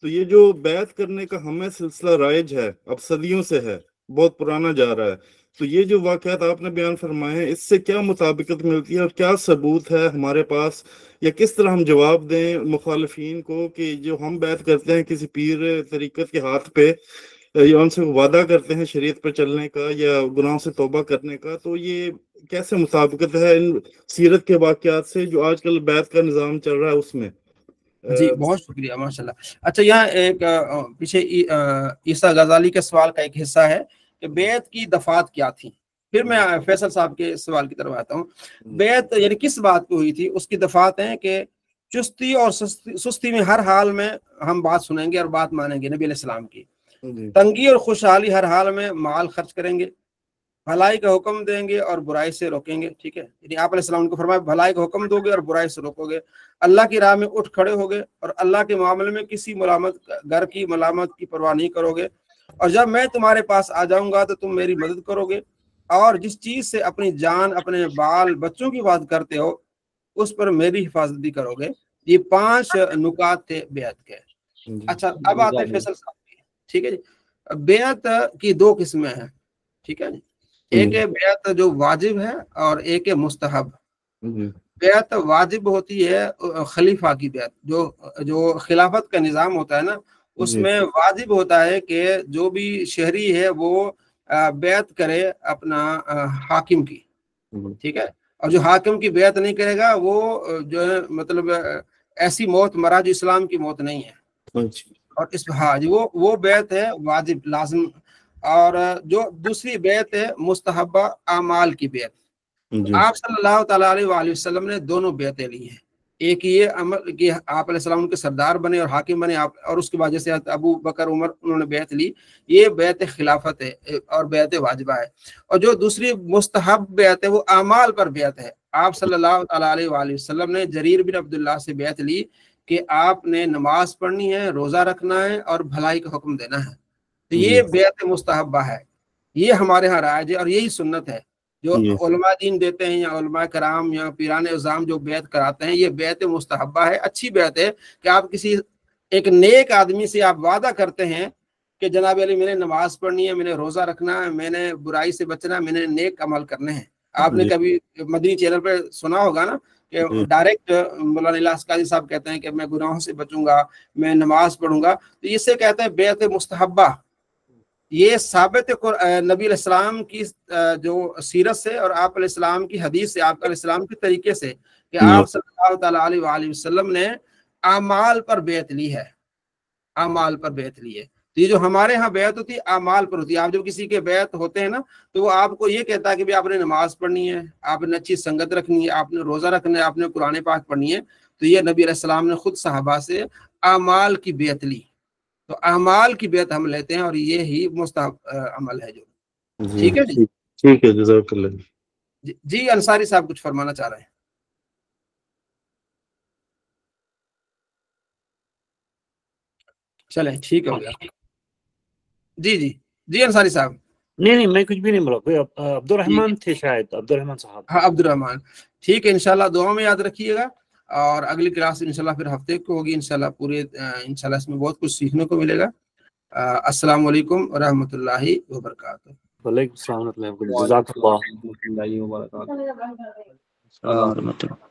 تو یہ جو بیعت کرنے کا ہمیں سلسلہ رائج ہے، اب صدیوں سے ہے، بہت پرانا جا رہا ہے، تو یہ جو واقعات آپ نے بیان فرمائے ہیں، اس سے کیا مطابقت ملتی ہے اور کیا ثبوت ہے ہمارے پاس، یا کس طرح ہم جواب دیں مخالفین کو کہ جو ہم بیعت کرتے ہیں کسی پیر طریقت کے ہاتھ پہ، یا ان سے وعدہ کرتے ہیں شریعت پر چلنے کا یا گناہوں سے توبہ کرنے کا، تو یہ کیسے مطابقت ہے ان سیرت کے واقعات سے جو آج کل بیعت کا نظام چل رہا ہے اس میں؟ جی بہت شکریہ، ماشاءاللہ۔ اچھا، یہاں ایک پیچھے عیسیٰ غزالی کے سوال کا ایک حصہ ہے کہ بیعت کی دفعات کیا تھی، پھر میں فیصل صاحب کے سوال کی طرف آتا ہوں۔ بیعت یعنی کس بات پہ ہوئی تھی، اس کی دفعات ہیں کہ چستی اور سستی میں ہر حال میں ہم بات سنیں گے اور بات مانیں گے نبی علیہ السلام کی، تنگی اور خوشحالی ہر حال میں مال خرچ کریں گے، بھلائی کا حکم دیں گے اور برائی سے روکیں گے، ٹھیک ہے، یعنی آپ علیہ السلام کو فرمایا بھلائی کا حکم دو گے اور برائی سے روکو گے، اللہ کی راہ میں اٹھ کھڑے ہوگے اور اللہ کے معاملے میں کسی گھر کی ملامت کی پرواہ نہیں کرو گے، اور جب میں تمہارے پاس آ جاؤں گا تو تم میری مدد کرو گے، اور جس چیز سے اپنی جان، اپنے بال بچوں کی بات کرتے ہو اس پر میری حفاظت بھی کرو گے۔ یہ 5 نکات تھے بیعت کے۔ اچھا، اب آتے ہیں فیصل صاحب کی، ٹھیک ہے جی۔ بیعت کی 2 قسمیں ہیں، ٹھیک ہے جی، ایک ہے بیعت جو واجب ہے اور ایک ہے مستحب۔ بیعت واجب ہوتی ہے خلیفہ کی بیعت، جو خلافت کا نظام ہوتا ہے نا، اس میں واجب ہوتا ہے کہ جو بھی شہری ہے وہ بیعت کرے اپنا حاکم کی، ٹھیک ہے، اور جو حاکم کی بیعت نہیں کرے گا وہ جو ہے مطلب ایسی موت مرا جو اسلام کی موت نہیں ہے، اور اس ہاں جی وہ بیعت ہے واجب لازم۔ اور جو دوسری بیعت ہے مستحبہ اعمال کی بیعت، آپ صلی اللہ تعالیٰ علیہ وآلہ وسلم نے دونوں بیعتیں لی ہیں، ایک یہ عمل کہ آپ علیہ السلام کے سردار بنے اور حاکم بنے، اور اس کے بعد جیسے ابو بکر عمر انہوں نے بیعت لی، یہ بیعت خلافت ہے اور بیعت واجبہ ہے۔ اور جو دوسری مستحب بیعت ہے وہ اعمال پر بیعت ہے، آپ صلی اللہ تعالیٰ علیہ وآلہ وسلم نے جریر بن عبداللہ سے بیعت لی کہ آپ نے نماز پڑھنی ہے، روزہ رکھنا ہے اور بھلائی کا حکم دینا ہے، تو یہ بیعت مستحبہ ہے، یہ ہمارے ہاں رائج ہے اور یہی سنت ہے جو علماء دین دیتے ہیں، یا علماء کرام یا پیران اعظام جو بیعت کراتے ہیں، یہ بیعت مستحبہ ہے، اچھی بیعت ہے کہ آپ کسی ایک نیک آدمی سے آپ وعدہ کرتے ہیں کہ جناب علی میں نے نماز پڑھنی ہے، میں نے روزہ رکھنا ہے، میں نے برائی سے بچنا ہے، میں نے نیک عمل کرنے ہیں۔ آپ نے کبھی مدنی چینل پہ سنا ہوگا نا کہ ڈائریکٹ مولانا الیاس قاضی صاحب کہتے ہیں کہ میں گناہوں سے بچوں گا، میں نماز پڑھوں گا، تو اس سے کہتے ہیں بیعت مستحبہ۔ یہ ثابت نبی علیہ السلام کی جو سیرت سے اور آپ علیہ السلام کی حدیث سے، آپ علیہ السلام کے طریقے سے کہ آپ صلی اللہ تعالیٰ علیہ وآلہ وسلم نے اعمال پر بیعت لی ہے، اعمال پر بیعت لی ہے۔ تو یہ جو ہمارے ہاں بیعت ہوتی ہے اعمال پر ہوتی ہے۔ آپ جب کسی کے بیعت ہوتے ہیں نا تو وہ آپ کو یہ کہتا ہے کہ آپ نے نماز پڑھنی ہے، آپ نے اچھی سنگت رکھنی ہے، آپ نے روزہ رکھنا ہے، آپ نے قرآن پاک پڑھنی ہے، تو یہ نبی علیہ السلام نے خود صحابہ سے اعمال کی بیعت لی، تو اعمال کی بیعت ہم لیتے ہیں اور یہ ہی مستحب عمل ہے جو، ٹھیک ہے جی، ٹھیک ہے، جزاک اللہ۔ جی انصاری صاحب کچھ فرمانا چاہ رہے ہیں؟ چلیں ٹھیک ہو گیا، جی جی جی انصاری صاحب۔ نہیں میں کچھ بھی نہیں بولا، کوئی عبد الرحمن تھے شاید، عبد الرحمن صاحب۔ ہاں عبد الرحمن، ٹھیک ہے، انشاءاللہ دعاؤں میں یاد رکھیے گا، اور اگلی کلاس انشاءاللہ پھر ہفتے کو ہوگی انشاءاللہ، پورے انشاءاللہ اس میں بہت کچھ سیکھنے کو ملے گا۔ السلام علیکم ورحمۃ اللہ وبرکاتہ۔ وعلیکم السلام ورحمۃ اللہ وبرکاتہ، جزاک اللہ۔ وبرکاتہ۔ السلام علیکم۔